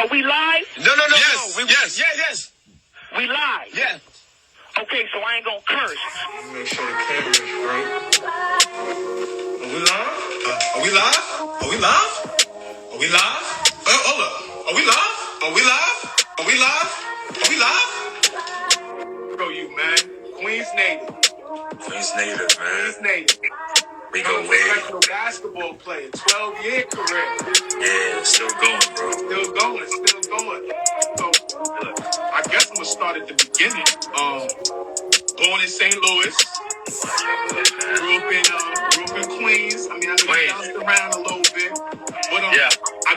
Are we live? No. Yes. Yes. Yes. We live? Yeah. Okay, so I ain't gonna curse. Make sure the camera's right. Are we live? Are we live? Are we live? Are we live? Hold up. Are we live? Are we live? Are we live? Are we live? Bro, you, man. Queens native. Queens native, man. Queens native. We go way. Professional basketball player. 12-year career. Yeah, still going, bro. Still going. So, look, I guess I'm going to start at the beginning. Born in St. Louis. Grew up in Queens. I mean, I know you bounced around a little bit. But Yeah. I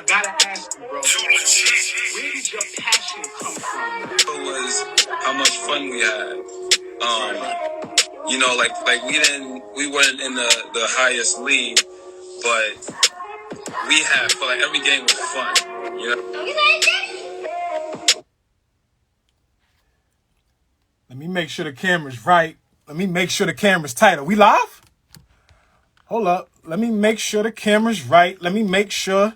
gotta ask you, bro. Where did your passion come from? It was how much fun we had. You know, like we weren't in the highest league, but we had fun. Like every game was fun. You know. Let me make sure the camera's right. Let me make sure the camera's tight. Are we live? Hold up. Let me make sure the camera's right. Let me make sure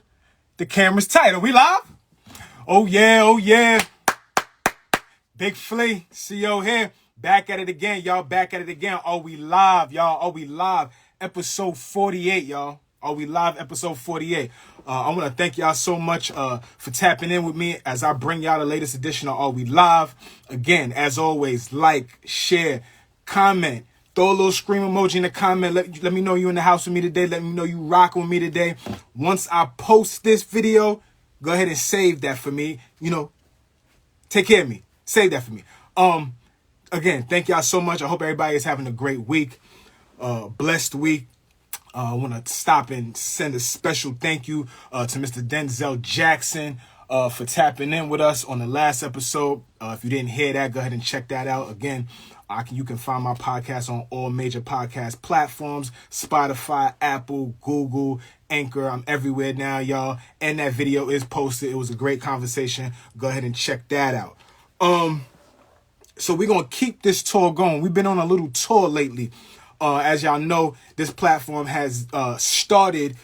the camera's tight. Are we live? Oh yeah. Big Flea, CO here. Back at it again, y'all. Back at it again. Are we live, y'all? Are we live? Episode 48, y'all. Are we live? Episode 48. I want to thank y'all so much for tapping in with me as I bring y'all the latest edition of Are We Live. Again, as always, like, share, comment. Throw a little scream emoji in the comment. Let me know you in the house with me today. Let me know you rocking with me today. Once I post this video, go ahead and save that for me. You know, take care of me. Save that for me. Again, thank y'all so much. I hope everybody is having a great week. Blessed week. I want to stop and send a special thank you to Mr. Denzel Jackson for tapping in with us on the last episode. If you didn't hear that, go ahead and check that out. Again, you can find my podcast on all major podcast platforms: Spotify, Apple, Google, Anchor. I'm everywhere now, y'all. And that video is posted. It was a great conversation. Go ahead and check that out. So we're going to keep this tour going. We've been on a little tour lately. As y'all know, this platform has started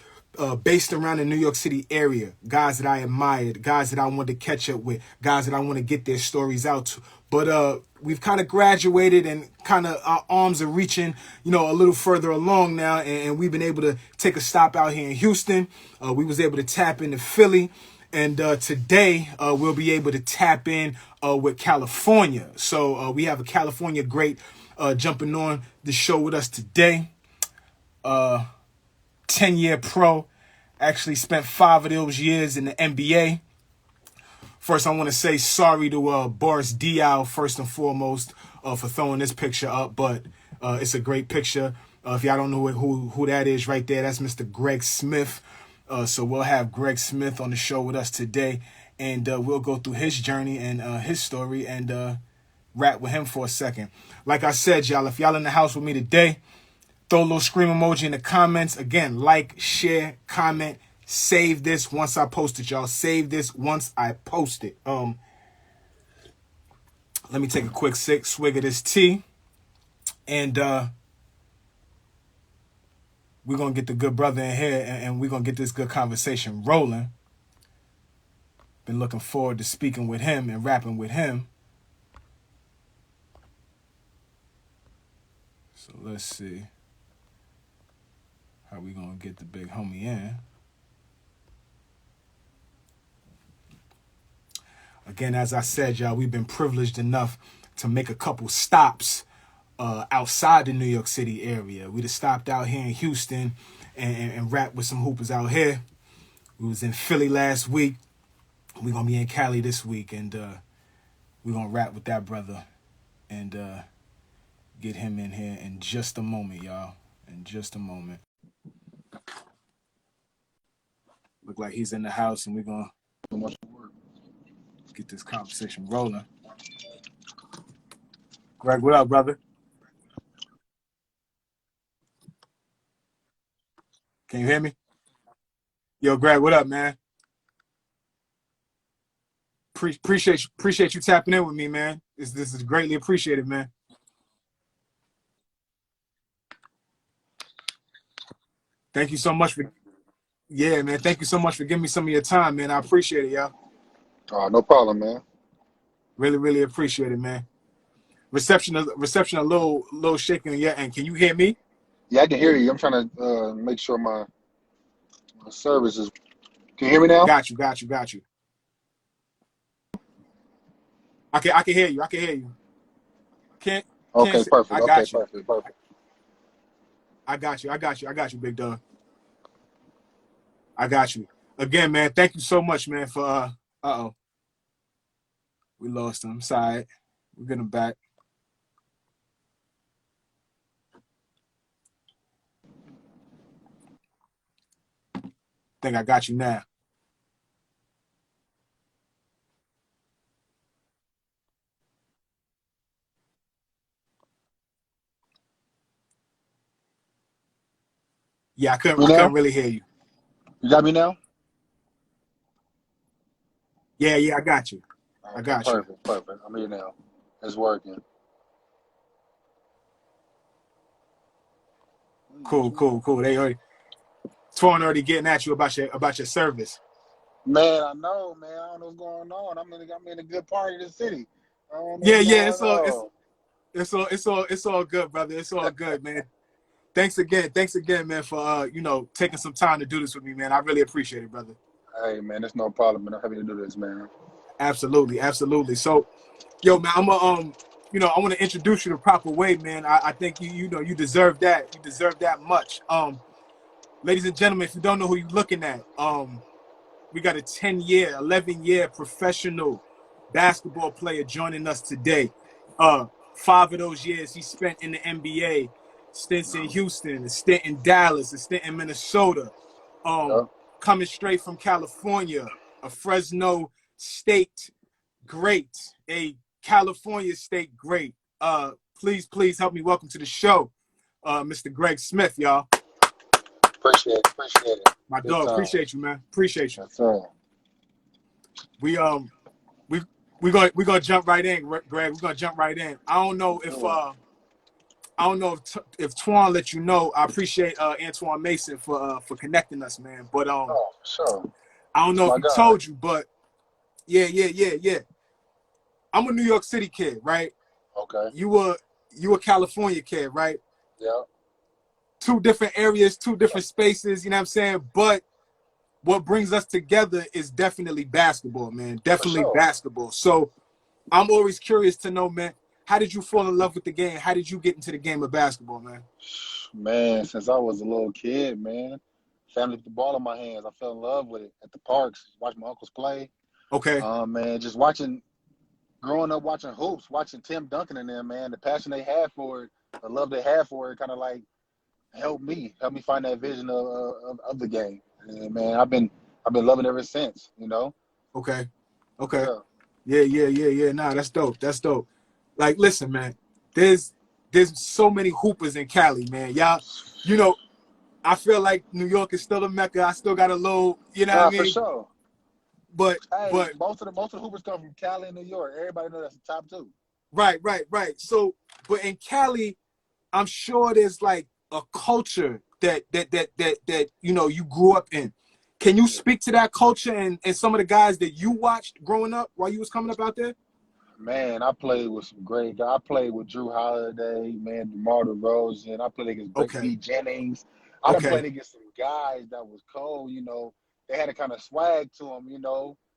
based around the New York City area. Guys that I admired, guys that I wanted to catch up with, guys that I want to get their stories out to. But we've kind of graduated and kind of our arms are reaching, you know, a little further along now. And we've been able to take a stop out here in Houston. We was able to tap into Philly. And today we'll be able to tap in with California. So we have a California great jumping on the show with us today. 10-year pro. Actually spent 5 of those years in the NBA. First, I want to say sorry to Boris Diaw, first and foremost, for throwing this picture up. But it's a great picture. If y'all don't know who that is right there, that's Mr. Greg Smith. So we'll have Greg Smith on the show with us today. And we'll go through his journey and his story and rap with him for a second. Like I said, y'all, if y'all in the house with me today, throw a little scream emoji in the comments. Again, like, share, comment, save this once I post it, y'all. Save this once I post it. Let me take a quick swig of this tea. And we're going to get the good brother in here and we're going to get this good conversation rolling. Been looking forward to speaking with him and rapping with him. So let's see how we going to get the big homie in. Again, as I said, y'all, we've been privileged enough to make a couple stops outside the New York City area. We just stopped out here in Houston and rapped with some hoopers out here. We was in Philly last week. We're going to be in Cali this week, and we're going to rap with that brother and get him in here in just a moment, y'all. In just a moment. Look like he's in the house, and we're going to get this conversation rolling. Greg, what up, brother? Can you hear me? Yo, Greg, what up, man? Appreciate you tapping in with me, man. This is greatly appreciated, man. Thank you so much for, yeah, man. Thank you so much for giving me some of your time, man. I appreciate it, y'all. No problem, man. Really, really appreciate it, man. Reception a little shaking on your end. Can you hear me? Yeah, I can hear you. I'm trying to make sure my service is. Can you hear me now? Got you. I can hear you. I can hear you. Can't Okay, say, perfect. I Okay, got you. perfect. Perfect. I got you, big dog. I got you. Again, man, thank you so much, man, for uh-oh. We lost him. Sorry. We're getting him back. Think I got you now. Yeah, I Me couldn't now? really hear you. You got me now? Yeah, I got you. I Okay, got you. perfect. Perfect. I'm here now. It's working. Cool. They already Twan already getting at you about your service. Man, I know, man. I don't know what's going on. I'm in a good part of the city. I don't know Yeah, what's going it's on. all good, brother. It's all good, man. Thanks again, man, for taking some time to do this with me, man. I really appreciate it, brother. Hey, man, it's no problem, man. I'm happy to do this, man. Absolutely. So, yo, man, I want to introduce you the proper way, man. I think you deserve that. You deserve that much. Ladies and gentlemen, if you don't know who you're looking at, we got a 10-year, 11-year professional basketball player joining us today. 5 of those years he spent in the NBA, stints in Houston, a stint in Dallas, a stint in Minnesota. Yeah. Coming straight from California, a Fresno State great, a California State great. Please help me welcome to the show, Mr. Greg Smith, y'all. Appreciate it. My Good dog, time. appreciate you, man. Appreciate you. That's all. We we're gonna jump right in, Greg. We're gonna jump right in. I don't know if Twan let you know. I appreciate Antoine Mason for connecting us, man. But For sure. I don't That's know if my he guy. told you, but yeah. I'm a New York City kid, right? Okay. You a California kid, right? Yeah. 2 different areas, 2 different spaces, you know what I'm saying? But what brings us together is definitely basketball, man. For Definitely sure. basketball. So I'm always curious to know, man, how did you fall in love with the game? How did you get into the game of basketball, man? Man, since I was a little kid, man, family put the ball in my hands. I fell in love with it at the parks, watching my uncles play. Okay. Man, just growing up watching hoops, watching Tim Duncan and them, man, the passion they had for it, the love they had for it, kind of like helped me find that vision of the game. And man, I've been loving it ever since. Okay. Yeah. Nah, that's dope. Like, listen, man, there's so many hoopers in Cali, man. Y'all, I feel like New York is still a mecca. I still got a little, what I For mean? sure. But Hey, most of the hoopers come from Cali and New York. Everybody knows that's the top 2. right. So, but in Cali, I'm sure there's like a culture that you grew up in. Can you speak to that culture and some of the guys that you watched growing up while you was coming up out there? Man, I played with some great guys. I played with Drew Holiday, man, DeMar DeRozan. I played against Blake Okay. B. Jennings. I done played against some guys that was cold. They had a kind of swag to them.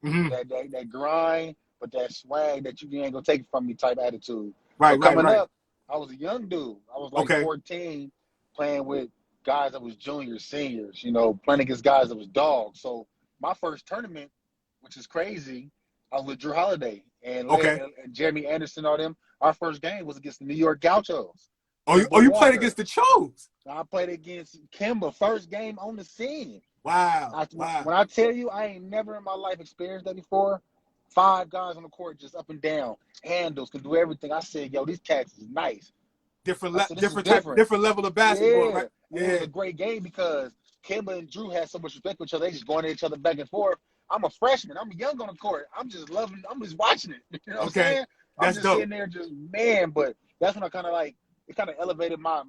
Mm-hmm. That grind, but that swag that you ain't gonna take it from me type attitude. Right. So coming up, I was a young dude. I was like 14, playing with guys that was juniors, seniors. Playing against guys that was dogs. So my first tournament, which is crazy, I was with Drew Holiday and Jeremy Anderson, all them. Our first game was against the New York Gauchos. You played against the Chos? I played against Kimba, first game on the scene. Wow. When I tell you, I ain't never in my life experienced that before. 5 guys on the court, just up and down, handles, can do everything. I said, yo, these cats is nice. Different different level of basketball, right? Yeah. It was a great game because Kimba and Drew had so much respect for each other. They just going at each other back and forth. I'm a freshman. I'm young on the court. I'm just watching it. You know what I'm saying? I'm just sitting there but that's when I kind of it kind of elevated my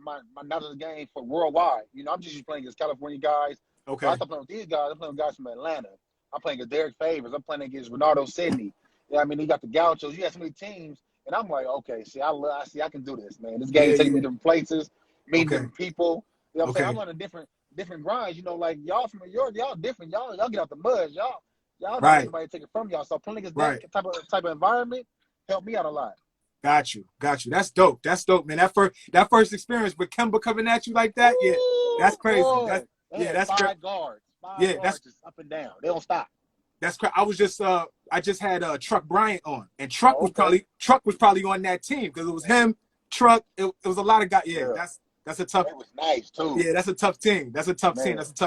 knowledge of the game for worldwide. I'm just playing against California guys. Okay. So I stopped playing with these guys. I'm playing with guys from Atlanta, I'm playing against Derek Favors. I'm playing against Renardo Sidney. Yeah, I mean, he got the Gauchos. You got so many teams, and I'm like, okay, see, I can do this, man. This game taking me to different places, meeting different people. You know what I'm saying? I'm on a different grinds. You know, like y'all from New York, y'all different. Y'all get out the mud. Y'all don't let anybody take it from y'all. So playing against that type of environment helped me out a lot. Got you. That's dope. Man. That first experience with Kemba coming at you like that, yeah, that's crazy. Boy, that's five guards. That's just up and down. They don't stop. That's crazy. I just had Truck Bryant on, and Truck was probably on that team because it was him, Truck. It was a lot of guys. Yeah, that's a tough. It was nice too. Yeah, that's a tough team. That's a tough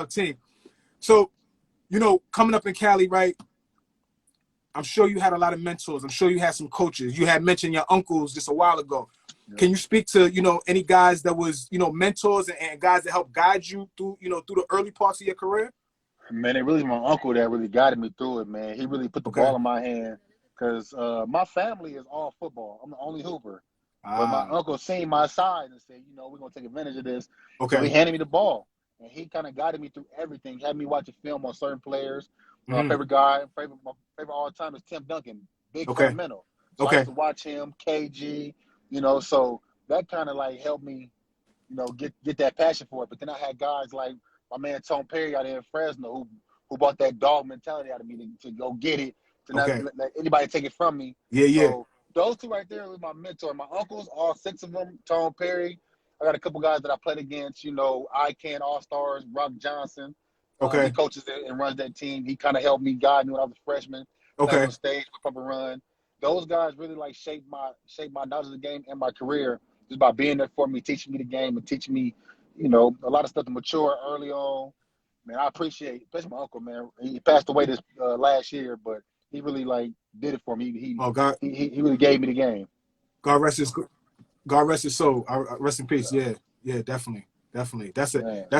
team. So, coming up in Cali, right? I'm sure you had a lot of mentors. I'm sure you had some coaches. You had mentioned your uncles just a while ago. Yeah. Can you speak to, any guys that was, mentors and guys that helped guide you through, through the early parts of your career? Man, it really was my uncle that really guided me through it, man. He really put the ball in my hand because my family is all football. I'm the only hooper. But my uncle seen my side and said, we're going to take advantage of this. So he handed me the ball. And he kind of guided me through everything. He had me watch a film on certain players. My favorite guy, my favorite all time is Tim Duncan, big fundamental. So I used to watch him, KG, so that kind of like helped me, get that passion for it. But then I had guys like my man Tom Perry out there in Fresno who brought that dog mentality out of me to go get it, to not let anybody take it from me. So those two right there was my mentor. My uncles, all six of them, Tom Perry. I got a couple guys that I played against, ICANN All-Stars, Brock Johnson. He coaches and runs that team. He kind of helped me, guide me when I was a freshman. Playing on stage with Pump and Run. Those guys really like shaped my knowledge of the game and my career just by being there for me, teaching me the game and teaching me, a lot of stuff to mature early on. Man, I appreciate, especially my uncle, man. He passed away this last year, but he really did it for me. He really gave me the game. God rest his soul. Rest in peace. Yeah, definitely. That's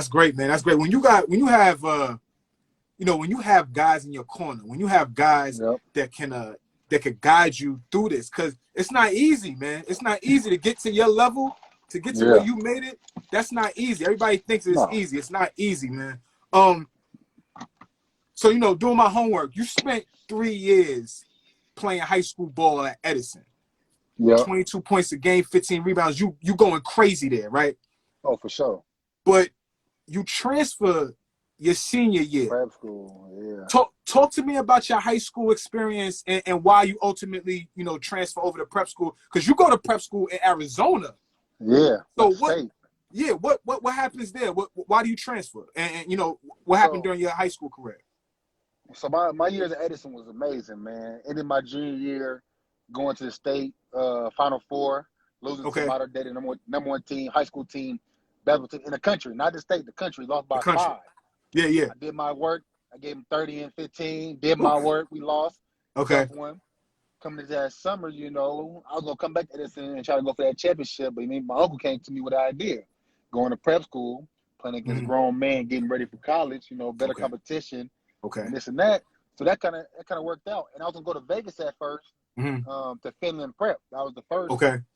great, man. That's great. When you have guys in your corner, when you have guys that can guide you through this, because it's not easy, man. It's not easy to get to your level, to get to where you made it. That's not easy. Everybody thinks it's easy. It's not easy, man. So doing my homework, you spent 3 years playing high school ball at Edison. 22 points a game, 15 rebounds. You going crazy there, right? Oh, for sure. But you transfer your senior year. Prep school, yeah. Talk to me about your high school experience and why you ultimately, transfer over to prep school. Because you go to prep school in Arizona. Yeah. So what happens there? Why do you transfer? And what happened during your high school career? So my years at Edison was amazing, man. Ended my junior year, going to the state Final Four, losing to Mater Dei, the number one team, high school team, in the country, not the state, the country, lost by 5. Yeah. I did my work. I gave them 30 and 15. Did my work. We lost. Okay. One. Coming to that summer, I was gonna come back to Edison and try to go for that championship. But my uncle came to me with an idea, going to prep school, playing against grown men, getting ready for college. Better competition. And this and that. So that kind of worked out. And I was gonna go to Vegas at first. To Finland Prep. That was the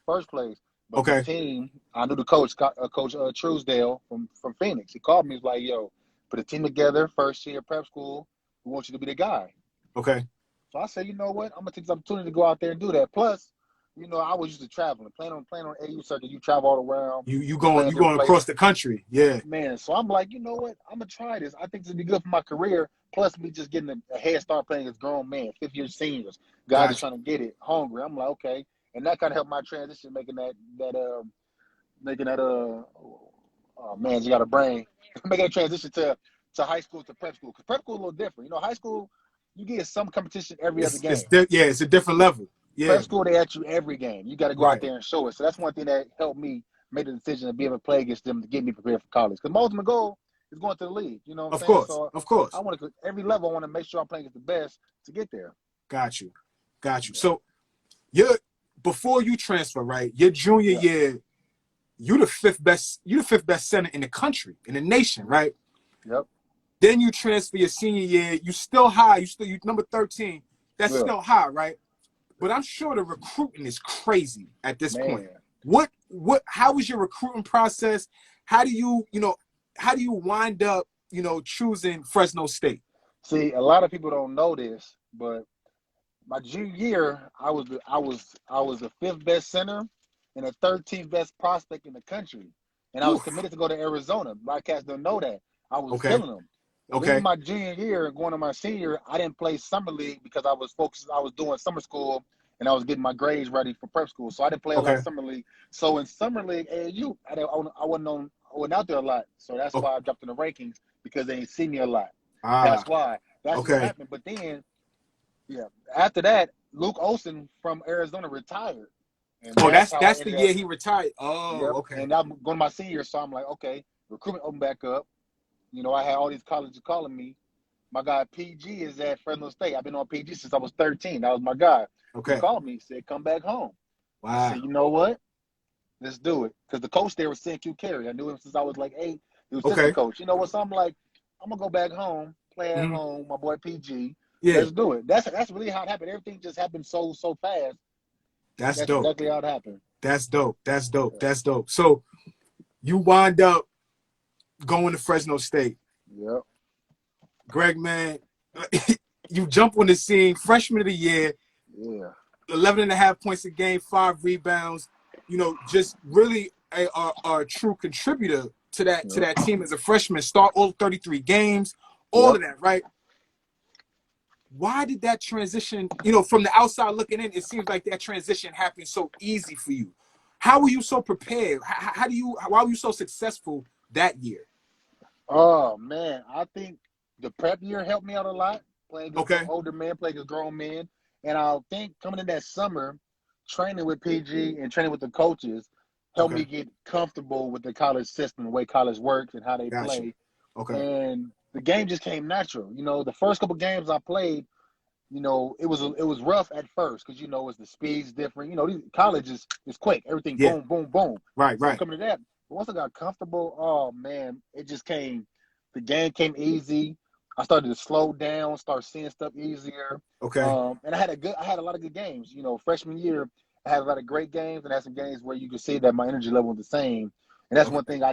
first place. But the team, I knew the coach, Coach Truesdale from Phoenix. He called me. He was like, yo, put a team together, first year prep school. We want you to be the guy. So I said, you know what? I'm going to take this opportunity to go out there and do that. Plus, I was used to traveling. Playing on AU circuit, you travel all around. You going across the country. Yeah. Man, so I'm like, you know what? I'm going to try this. I think this would be good for my career. Plus, me just getting a head start playing as grown men, fifth-year seniors. Guys are trying to get it, hungry. I'm like, okay. And that kind of helped my transition, making that you got a brain. Making a transition to high school to prep school. Because prep school is a little different. High school, you get some competition every other game. It's a different level. Yeah. Prep school, they at you every game. You got to go out there and show it. So that's one thing that helped me make the decision to be able to play against them to get me prepared for college. Because my ultimate goal is going to the league. You know what I'm saying? Of course. I want to, every level, I want to make sure I'm playing against the best to get there. Got you. So before you transfer, right? Your junior year, you the fifth best center in the country, in the nation, right? Yep. Then you transfer your senior year, you still high, you number 13. That's still high, right? But I'm sure the recruiting is crazy at this point. How was your recruiting process? How do you wind up, choosing Fresno State? See, a lot of people don't know this, but my junior year, I was the fifth best center and the 13th best prospect in the country, and I was Oof. committed to go to Arizona. My cats don't know that. I was Okay. killing them. Leaving Okay. my junior year and going to my senior, I didn't play summer league because I was focused. I was doing summer school and I was getting my grades ready for prep school, so I didn't play a lot Okay. of summer league. So in summer league, AAU, I wasn't out there a lot. So that's Oh, why I dropped in the rankings because they ain't see me a lot. ah. That's why. That's what Okay. happened. But then, yeah, after that, Luke Olson from Arizona retired, and Oh, that's how I that's the ended year up. he retired. Oh, Yep. okay. And I'm going to my senior, so I'm like, okay, recruitment opened back up. You know, I had all these colleges calling me. My guy PG is at Fresno State. I've been on PG since I was 13. That was my guy. He Okay. called me. He said, come back home. I Wow. said, you know what? Let's do it. Because the coach there was CQ Carey. I knew him since I was like 8. He was Okay. assistant coach. You know what? So I'm like, I'm going to go back home, play at Mhm. home, my boy PG. Yeah, Let's do it. That's really how it happened. Everything just happened so fast. that's That's dope. exactly how it happened. That's dope. That's dope. That's dope. So you wind up going to Fresno State. Yep. Greg, man, you jump on the scene, freshman of the year, Yeah. 11 and a half points a game, 5 rebounds, you know, just really a true contributor to Yep. that team as a freshman, start all 33 games, all Yep. of that, right? Why did that transition, you know, from the outside looking in, it seems like that transition happened so easy for you. How were you so prepared? Why were you so successful that year? Oh, man. I think the prep year helped me out a lot. Playing against Okay. older men, playing against grown men. And I think coming in that summer, training with PG and training with the coaches helped Okay. me get comfortable with the college system, the way college works and how they Gotcha. play. Okay. And the game just came natural. You know, the first couple games I played, you know, it was rough at first because, you know, it's the speed's different. You know, college is quick. Everything Yeah. boom, boom, boom. Right. So Right. coming to that, but once I got comfortable, oh man, it just came. The game came easy. I started to slow down, start seeing stuff easier. Okay. And I had a lot of good games. You know, freshman year, I had a lot of great games, and I had some games where you could see that my energy level was the same. And that's Okay. one thing I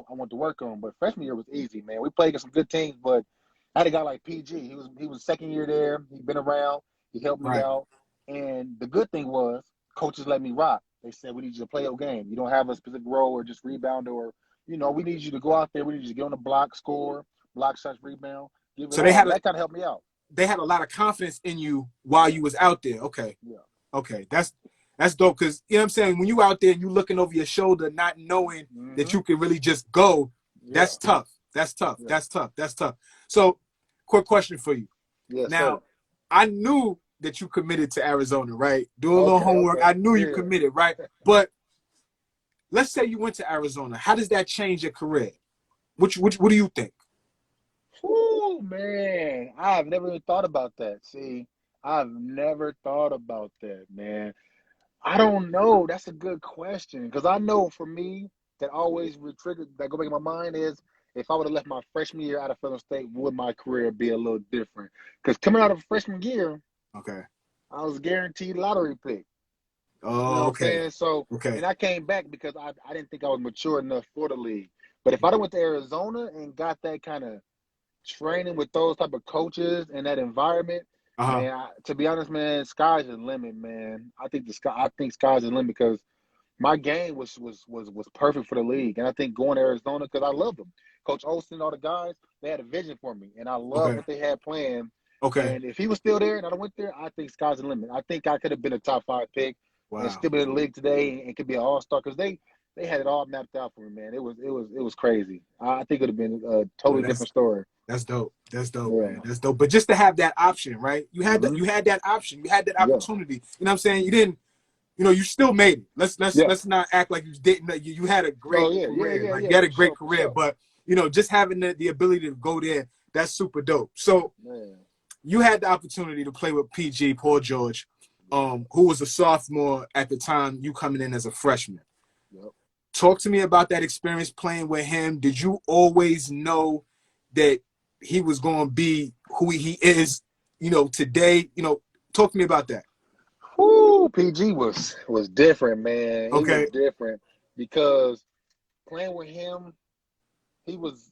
want to work on. But freshman year was easy, man. We played against some good teams, but I had a guy like PG. He was second year there. He'd been around. He helped me Right. out. And the good thing was, coaches let me rock. They said, we need you to play your game. You don't have a specific role or just rebound or, you know, we need you to go out there. We need you to get on the block, score, block shots, rebound, give it So all. And that kind of helped me out. they had a lot of confidence in you while you was out there. Okay. Yeah. Okay. That's dope because you know what I'm saying? When you out there and you looking over your shoulder, not knowing that Mm-hmm. you can really just go, that's Yeah. tough. That's tough. Yeah. That's tough. That's tough. So quick question for you. Yes, Now, sir. I knew that you committed to Arizona, right? Doing a little homework. Okay. I knew you Yeah. committed, right? But let's say you went to Arizona. How does that change your career? What do you think? Oh man, I've never even thought about that. See, I've never thought about that, man. I don't know. That's a good question because I know for me that always triggered that go back in my mind is if I would have left my freshman year out of Fresno State, would my career be a little different? Because coming out of freshman year, Okay. I was guaranteed lottery pick. You know Oh, what I'm okay. saying? So, Okay. and I came back because I didn't think I was mature enough for the league. But if I went to Arizona and got that kind of training with those type of coaches and that environment, Uh-huh. man, to be honest, man, sky's the limit, man. I think sky's the limit because my game was perfect for the league, and I think going to Arizona because I love them. Coach Olsen, all the guys, they had a vision for me, and I love Okay. what they had planned. Okay. And if he was still there and I went there, I think sky's the limit. I think I could have been a top 5 pick and Wow. still be in the league today and could be an all-star because they had it all mapped out for me, man. It was crazy. I think it would have been a totally different story. That's dope. That's dope, Yeah. man. That's dope. But just to have that option, right? You had Mm-hmm. that option. You had that Yeah. opportunity. You know what I'm saying? You didn't, you know, you still made it. Yeah. Let's not act like you didn't. You had a great Oh yeah, career. Like yeah. you had a For great sure, for career, sure. but you know, just having the ability to go there, that's super dope. So Man. you had the opportunity to play with PG, Paul George, who was a sophomore at the time, you coming in as a freshman. Yep. Talk to me about that experience playing with him. Did you always know that he was going to be who he is, you know, today? You know, talk to me about that. Whoo, PG was different, man. He was Okay. different because playing with him, he was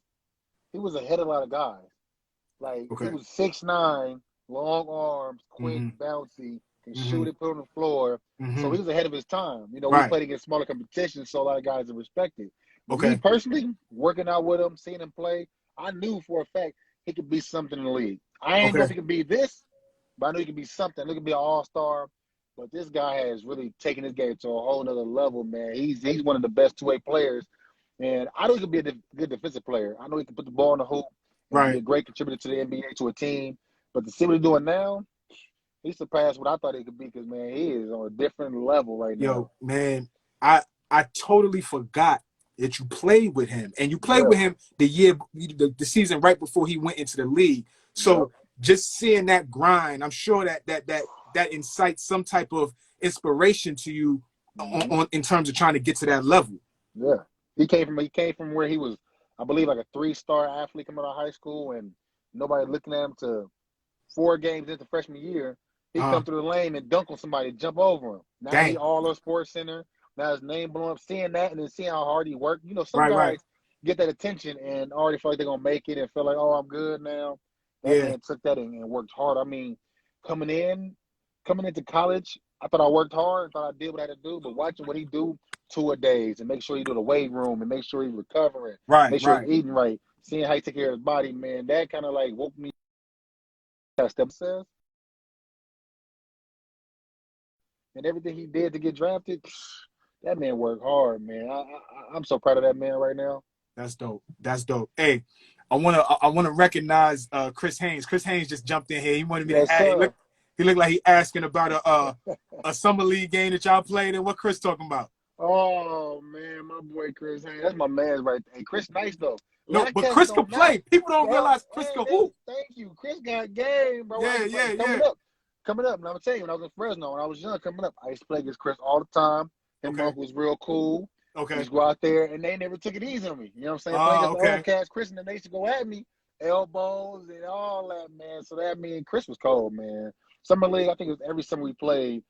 ahead of a lot of guys. Like he Okay. was 6'9", long arms, quick, bouncy, can shoot it, put it on the floor. So he was ahead of his time. You know, we Right. played against smaller competition, so a lot of guys are respected. But me Okay. personally, working out with him, seeing him play, I knew for a fact he could be something in the league. I ain't know if he could be this, but I knew he could be something. He could be an all-star. But this guy has really taken his game to a whole nother level, man. He's one of the best two-way players. And I know he could be a good defensive player. I know he can put the ball in the hoop and be a great contributor to the NBA, to a team. But to see what he's doing now, he surpassed what I thought he could be because, man, he is on a different level right now. Yo, man, I totally forgot that you played with him. And you played with him the season right before he went into the league. So just seeing that grind, I'm sure that incites some type of inspiration to you on in terms of trying to get to that level. Yeah. He came from where he was, I believe, like a 3-star athlete coming out of high school, and nobody looking at him to 4 games into freshman year. He come through the lane and dunk on somebody, jump over him. Now he all over Sports Center. Now his name blowing up. Seeing that and then seeing how hard he worked. You know, some guys get that attention and already feel like they're gonna make it and feel like, oh, I'm good now. That man took that and worked hard. I mean, coming into college, I thought I worked hard. I thought I did what I had to do. But watching what he do 2-a-days and make sure he do the weight room and make sure he's recovering, make sure he's eating right, seeing how he take care of his body, man, that kind of like woke me up. Step says. And everything he did to get drafted, that man worked hard, man. I'm so proud of that man right now. That's dope. That's dope. Hey, I wanna recognize Chris Haynes. Chris Haynes just jumped in here. He wanted me to ask. He looked like he asking about a summer league game that y'all played. And what Chris talking about? Oh man, my boy Chris Haynes. That's my man right there. Hey, Chris nice though. No, but Chris can play. People don't realize Chris can hoop. Thank you. Chris got game, bro. Coming up, and I'm gonna tell you, when I was in Fresno, when I was young, coming up, I used to play against Chris all the time. Him and was real cool. Okay. We used to go out there, and they never took it easy on me. You know what I'm saying? Playing against the old cats, Chris, and then they used to go at me, elbows and all that, man. So that mean Chris was cold, man. Summer league, I think it was every summer we played.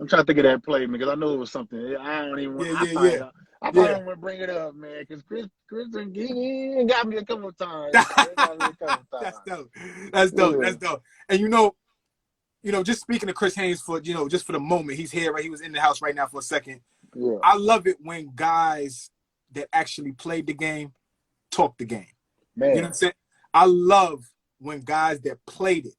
I'm trying to think of that play, man, because I know it was something. I don't even want to. I probably don't want to bring it up, man, because Chris he got me a couple of times. That's dope. That's dope. That's dope. And you know, just speaking to Chris Haynes for, just for the moment, he's here, right? He was in the house right now for a second. Yeah. I love it when guys that actually played the game talk the game. Man. You know what I'm saying? I love when guys that played it.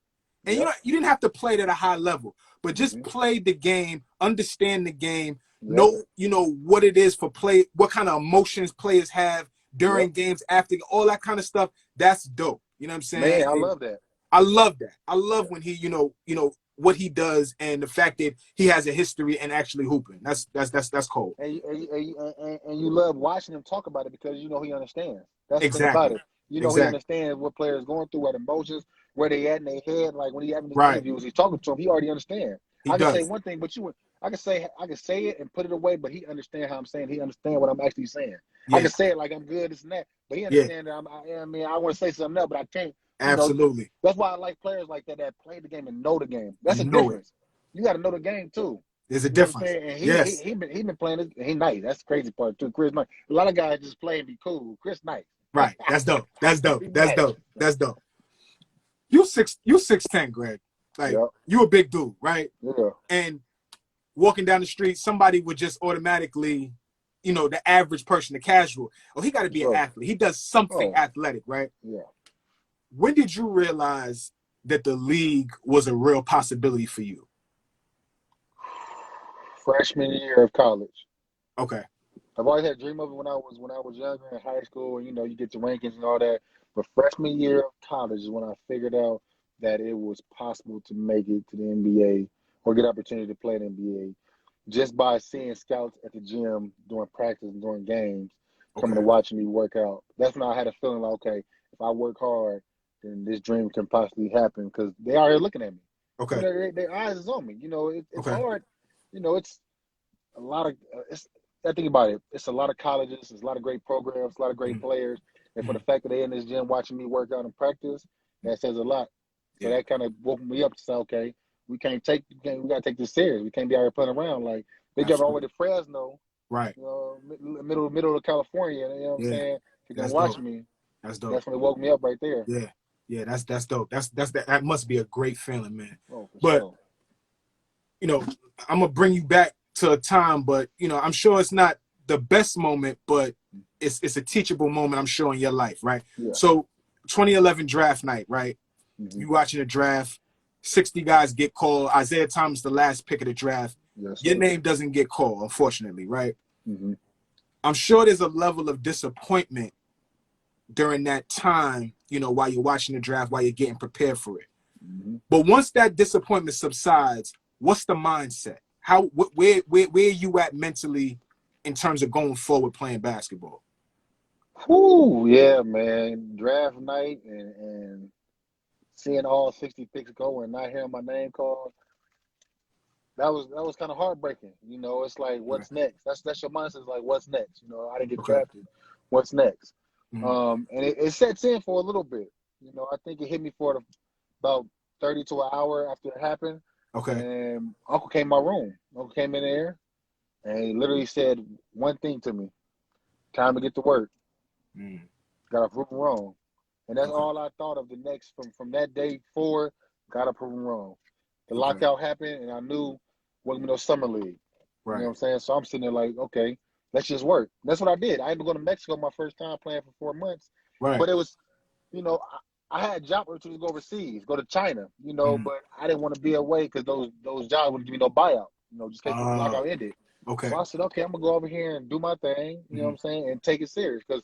And you didn't have to play it at a high level, but just play the game, understand the game, know what it is for play, what kind of emotions players have during games, after, all that kind of stuff. That's dope. You know what I'm saying? Man, I love that. I love that. I love when he, what he does and the fact that he has a history and actually hooping. That's cool. And you love watching him talk about it because he understands. That's the thing about it. He understands what players going through, what emotions, where they at in their head. Like when he having these interviews, he's talking to him. He already understands. I can say one thing, but I can say it and put it away, but he understand how I'm saying. He understand what I'm actually saying. I can say it like I'm good, this and that, but he understand that I want to say something else, but I can't. Absolutely. That's why I like players like that play the game and know the game. That's a difference. You got to know the game too. There's a difference. And he been playing it. He nice. That's the crazy part too. Chris nice. A lot of guys just play and be cool. Chris nice. Right. That's dope. That's dope. That's dope. That's dope. You 6'10", Greg. Like you a big dude, right? Yeah. And walking down the street, somebody would just automatically, the average person, the casual, he got to be an athlete. He does something athletic, right? Yeah. When did you realize that the league was a real possibility for you? Freshman year of college. Okay. I've always had a dream of it when I was younger in high school, and you get the rankings and all that. But freshman year of college is when I figured out that it was possible to make it to the NBA or get opportunity to play in the NBA just by seeing scouts at the gym during practice and during games coming and watching me work out. That's when I had a feeling like, okay, if I work hard, then this dream can possibly happen because they are here looking at me. Okay. Their eyes is on me. It's hard. It's a lot of I think about it. It's a lot of colleges. It's a lot of great programs, a lot of great players. And for the fact that they're in this gym watching me work out and practice, that says a lot. So that kind of woke me up to say, okay, we got to take this serious. We can't be out here playing around. Like, they drive all the way to Fresno, right? Middle of California, you know what I'm saying? You're going to watch me. That's dope. That's when it woke me up right there. Yeah, that's dope. That must be a great feeling, man. Oh, for but sure. you know, I'm gonna bring you back to a time, but you know, I'm sure it's not the best moment, but it's a teachable moment, I'm sure, in your life, right? Yeah. So 2011 draft night, right? Mm-hmm. You watching the draft, 60 guys get called. Isaiah Thomas, the last pick of the draft. Yes, Your sir. name doesn't get called, unfortunately, right? Mm-hmm. I'm sure there's a level of disappointment during that time, you know, while you're watching the draft, while you're getting prepared for it. Mm-hmm. But once that disappointment subsides, what's the mindset? Where are you at mentally in terms of going forward playing basketball? Whew, yeah, man. Draft night and seeing all 60 picks go and not hearing my name called. That was kind of heartbreaking. You know, it's like, what's next? That's your mindset. It's like, what's next? You know, I didn't get drafted. What's next? Mm-hmm. And it sets in for a little bit. You know, I think it hit me for about 30 to an hour after it happened. Okay. And Uncle came in my room. Uncle came in there and he literally said one thing to me: time to get to work. Got to prove him wrong. And that's all I thought of the next from that day forward. Got to prove him wrong. The lockout happened, and I knew wasn't no summer league. Right. You know what I'm saying? So I'm sitting there like, okay, let's just work. That's what I did. I had to go to Mexico my first time playing for 4 months. Right. But it was, you know, I had job opportunities to go overseas, go to China, you know, but I didn't want to be away because those jobs wouldn't give me no buyout, you know, just in case the lockout ended. Okay. So I said, okay, I'm going to go over here and do my thing, you know what I'm saying, and take it serious. Because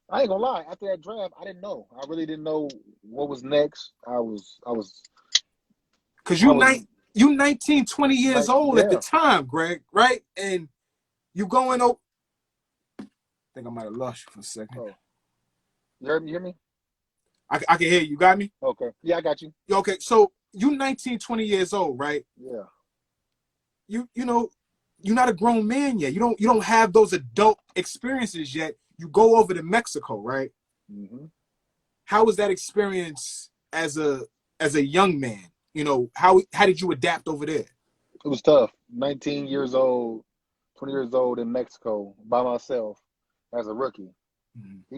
I ain't going to lie, after that draft, I didn't know. I really didn't know what was next. Because you 19, 20 years old at the time, Greg, right? And you going over. I think I might have lost you for a second. Oh. You hear me? I can hear you. You got me? Okay. Yeah, I got you. Okay, so you 19, 20 years old, right? Yeah. You know, you're not a grown man yet. You don't have those adult experiences yet. You go over to Mexico, right? Mm-hmm. How was that experience as a young man? You know, how did you adapt over there? It was tough. 19 years old, 20 years old in Mexico by myself as a rookie. Mm-hmm.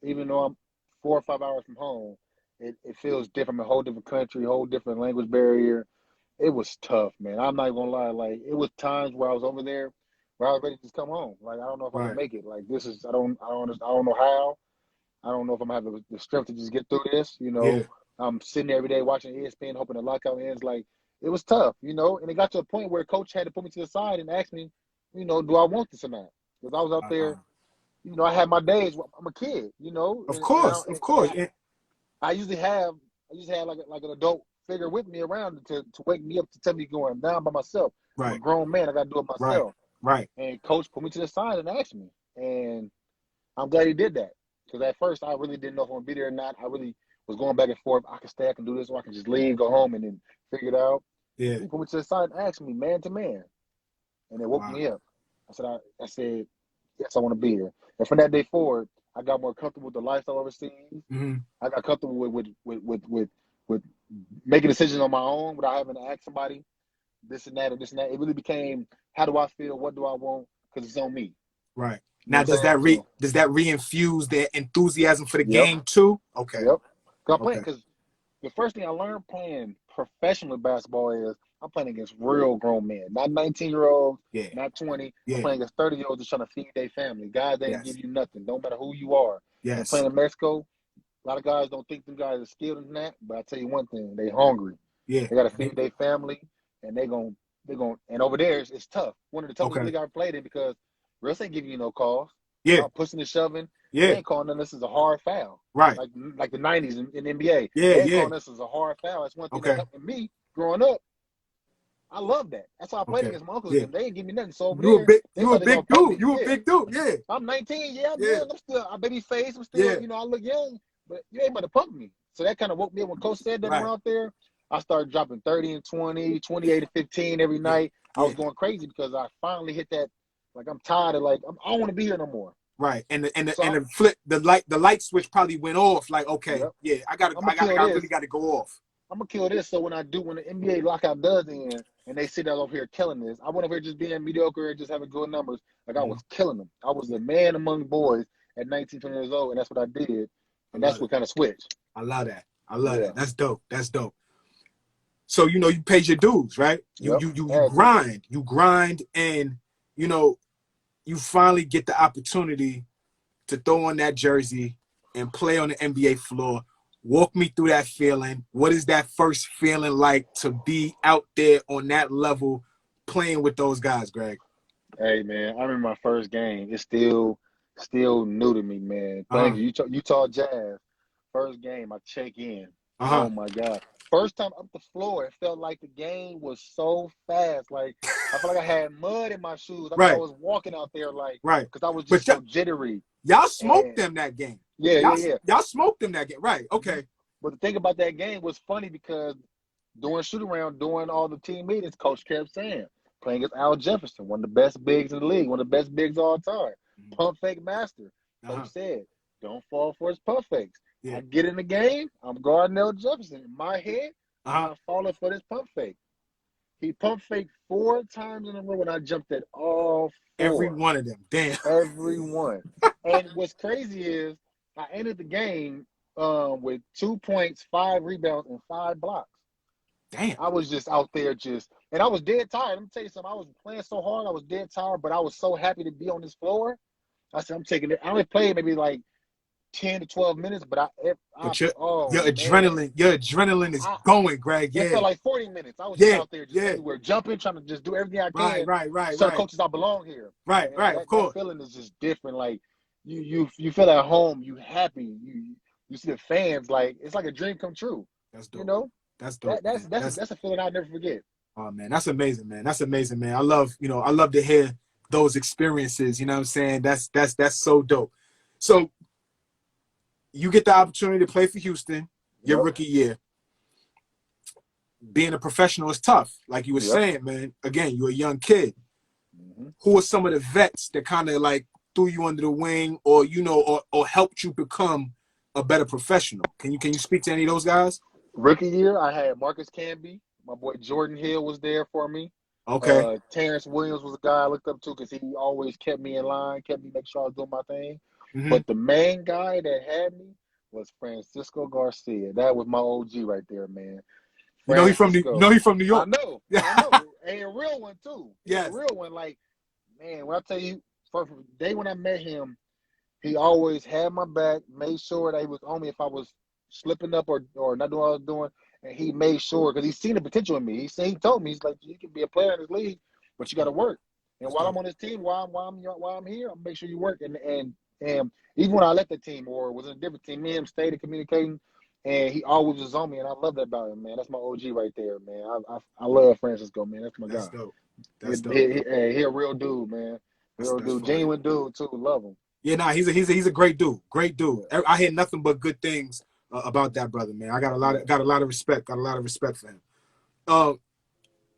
Even though I'm 4 or 5 hours from home, it feels different. A whole different country, whole different language barrier. It was tough, man. I'm not gonna lie. Like, it was times where I was over there where I was ready to just come home. Like, I don't know if I'm gonna make it. Like, this is I don't know how. I don't know if I'm gonna have the strength to just get through this. You know, I'm sitting there every day watching ESPN, hoping the lockout ends. Like, it was tough, you know. And it got to a point where coach had to put me to the side and ask me, you know, do I want this or not? Because I was out there, you know, I had my days. I'm a kid, you know. Of course. I usually had like an adult figure with me around to wake me up, to tell me going down by myself. Right. I'm a grown man. I got to do it myself. Right. And coach put me to the side and asked me. And I'm glad he did that. Because at first, I really didn't know if I'm going to be there or not. I really was going back and forth. I can stay, I can do this, or I can just leave, go home, and then figure it out. Yeah. He put me to the side and asked me man to man. And it woke me up. I said, yes, I want to be here. And from that day forward, I got more comfortable with the lifestyle overseas. Mm-hmm. I got comfortable with making decisions on my own without having to ask somebody this and that or this and that. It really became, how do I feel? What do I want? Because it's on me. Right. Now, does that reinfuse their enthusiasm for the game too? Okay. Yep. Because the first thing I learned playing professional basketball is I'm playing against real grown men, not 19-year-olds, not 20. I'm playing against 30-year-olds just trying to feed their family. Guys, they ain't give you nothing. Don't matter who you are. And playing in Mexico, a lot of guys don't think them guys are skilled in that, but I tell you one thing, they hungry. Yeah. They got to feed their family, and they're going and over there, it's tough. One of the toughest leagues I've played in because refs ain't giving you no calls. Yeah. Pushing and shoving. They ain't calling this as a hard foul. Right. Like the 90s in the NBA. Yeah, they ain't calling this as a hard foul. That's one thing that happened to me growing up. I love that. That's why I played against my uncles. And they didn't give me nothing. So over you a big dude. You a big dude. Yeah. I'm 19. Yeah, I'm young. I'm still a baby face. I'm still, you know, I look young. But you ain't about to pump me. So that kind of woke me up when Coach said that around there. I started dropping 30 and 20, 28 and 15 every night. I was going crazy because I finally hit that. Like, I'm tired of, like, I don't want to be here no more. Right, and the light switch probably went off. Like, okay, I really got to go off. I'm gonna kill this. So when the NBA lockout does end, and they sit down over here killing this, I went over here just being mediocre and just having good numbers. Like, I was killing them. I was a man among boys at 19, 20 years old, and that's what I did. And that's what kind of switched. I love that. I love that. That's dope. That's dope. So, you know, you paid your dues, right? You grind, and, you know, you finally get the opportunity to throw on that jersey and play on the NBA floor. Walk me through that feeling. What is that first feeling like to be out there on that level playing with those guys, Greg? Hey, man, I remember my first game. It's still new to me, man. Playing Utah Jazz, first game, I check in. Oh, my God. First time up the floor, it felt like the game was so fast. Like, I felt like I had mud in my shoes. I was walking out there, like, because I was just so jittery. Y'all smoked them that game. Yeah. Y'all smoked them that game. Right, okay. But the thing about that game was funny because during shoot-around, during all the team meetings, Coach kept saying, playing against Al Jefferson, one of the best bigs in the league, one of the best bigs of all time. Pump fake master. Coach said, don't fall for his pump fakes. I get in the game, I'm guarding Al Jefferson. In my head, I'm not falling for this pump fake. He pump faked 4 times in a row, and I jumped at all 4. Every one of them. Damn. Every one. And what's crazy is I ended the game with 2 points, 5 rebounds, and 5 blocks. Damn. I was just out there and I was dead tired. Let me tell you something. I was playing so hard. I was dead tired, but I was so happy to be on this floor. I said, I'm taking it. I only played maybe like 10 to 12 minutes, but your adrenaline is going, Greg. Yeah. It felt like 40 minutes. I was just out there just everywhere, jumping, trying to just do everything I can. Right. So coaches, I belong here. Right, of course. That feeling is just different. Like you feel at home, you happy. You see the fans, like it's like a dream come true. That's dope. You know? That's dope. That's a feeling I'll never forget. Oh man, that's amazing, man. That's amazing, man. I love to hear those experiences. You know what I'm saying? That's so dope. So you get the opportunity to play for Houston your rookie year. Being a professional is tough, like you were saying, man. Again, you're a young kid. Who are some of the vets that kind of like threw you under the wing, or or helped you become a better professional? Can you speak to any of those guys? Rookie year, I had Marcus Camby. My boy Jordan Hill was there for me. Okay. Terrence Williams was a guy I looked up to because he always kept me in line, kept me making sure I was doing my thing. But the main guy that had me was Francisco Garcia. That was my OG right there, man. He's from New York. I know. And a real one too. Yes. A real one. Like, man, when I tell you, from the day when I met him, he always had my back, made sure that he was on me if I was slipping up or not doing what I was doing. And he made sure, because he's seen the potential in me. He told me, he's like, you can be a player in this league, but you got to work. And while I'm on this team, while I'm here, I'll make sure you work. And even when I left the team or was in a different team, me and him stayed in communicating, and he always was on me, and I love that about him, man. That's my OG right there, man. I love Francisco, man. That's my guy. That's dope. He a real dude, man. Real dude, genuine dude too. Love him. Yeah, nah, he's a great dude. Great dude. I hear nothing but good things about that brother, man. I got a lot of respect. Got a lot of respect for him.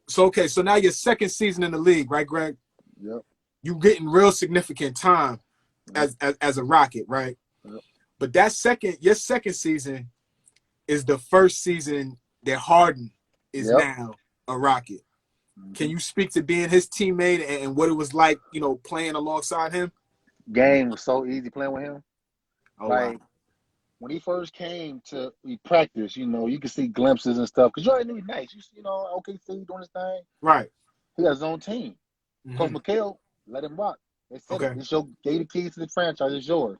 So now your second season in the league, right, Greg? Yep. You getting real significant time as a Rocket, right? Yep. But your second season is the first season that Harden is now a Rocket. Can you speak to being his teammate and what it was like, playing alongside him? Game was so easy playing with him. Oh, wow. When he first came to practice, you could see glimpses and stuff because you already knew he's nice. OKC doing his thing. Right. He got his own team. Coach McHale let him rock. They said it. It's gave the keys to the franchise. It's yours.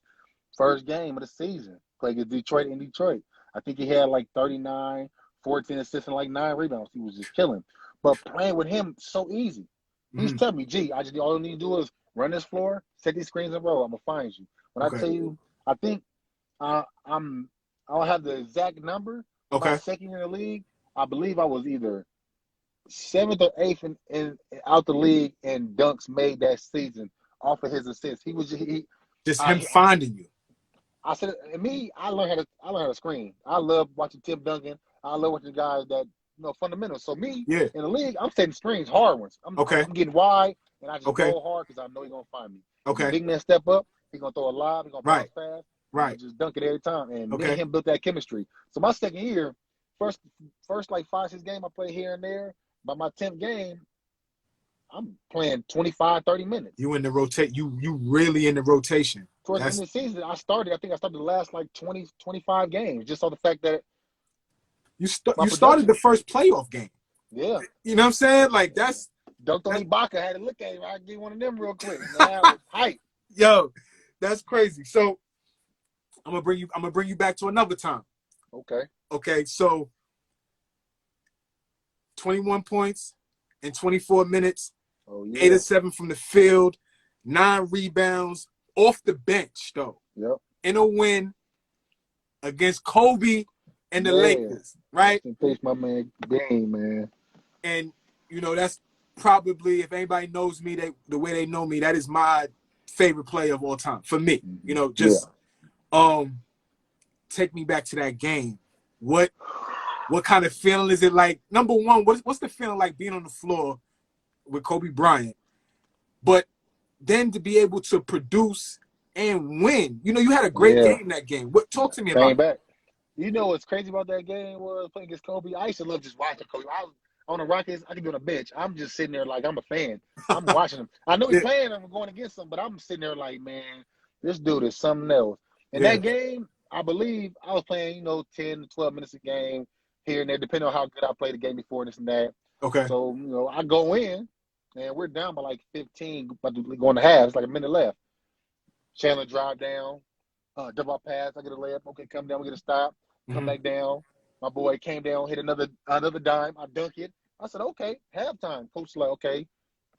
First game of the season. Played against Detroit in Detroit. I think he had like 39, 14 assists, and like 9 rebounds. He was just killing. But playing with him, so easy. He's telling me, all you need to do is run this floor, set these screens in a row. I'm gonna find you. When I tell you, I think I'll have the exact number. My second year in the league, I believe I was either 7th or 8th in out the league in dunks made that season off of his assists. He was just him finding you. I said, I learned how to screen. I love watching Tim Duncan. I love watching guys that fundamentals. So in the league, I'm setting screens, hard ones. I'm getting wide, and I just go hard because I know he's gonna find me. Big man step up. He's gonna throw a lob. He's gonna bounce fast. Right. Just dunk it every time. And me and him built that chemistry. So my second year, first like 5-6 games I played here and there. By my 10th game, I'm playing 25, 30 minutes. You in the rotate. You really in the rotation. Towards the end of the season, I started the last like 20, 25 games just on the fact that you started the first playoff game. Yeah. You know what I'm saying? Like that's Dr. Ibaka had to look at him. I get one of them real quick. Man, I was hype. Yo, that's crazy. So I'm gonna bring you back to another time. Okay. Okay, so 21 points in 24 minutes, Oh, yeah. 8 of 7 from the field, 9 rebounds off the bench, though. Yep. In a win against Kobe and the Lakers, right? In peace, my man, Dame, man. And, you know, that's probably, if anybody knows me the way they know me, that is my favorite player of all time for me. Mm-hmm. You know, just take me back to that game. What kind of feeling is it like? Number one, what's the feeling like being on the floor with Kobe Bryant, but then to be able to produce and win? You know, you had a great game that game. Talk to me about back. You know what's crazy about that game was playing against Kobe? I used to love just watching Kobe. I was on the Rockets. I could be on a bench. I'm just sitting there like I'm a fan. I'm watching him. I know he's playing. I'm going against him, but I'm sitting there like, man, this dude is something else. And that game, I believe I was playing, 10 to 12 minutes a game here and there, depending on how good I played the game before, this and that. Okay. So, I go in, and we're down by like 15, about to go in the half. It's like a minute left. Chandler drive down, double pass. I get a layup. Okay, come down, we get a stop. Come back down. My boy came down, hit another dime. I dunk it. I said, okay, halftime. Coach like, okay,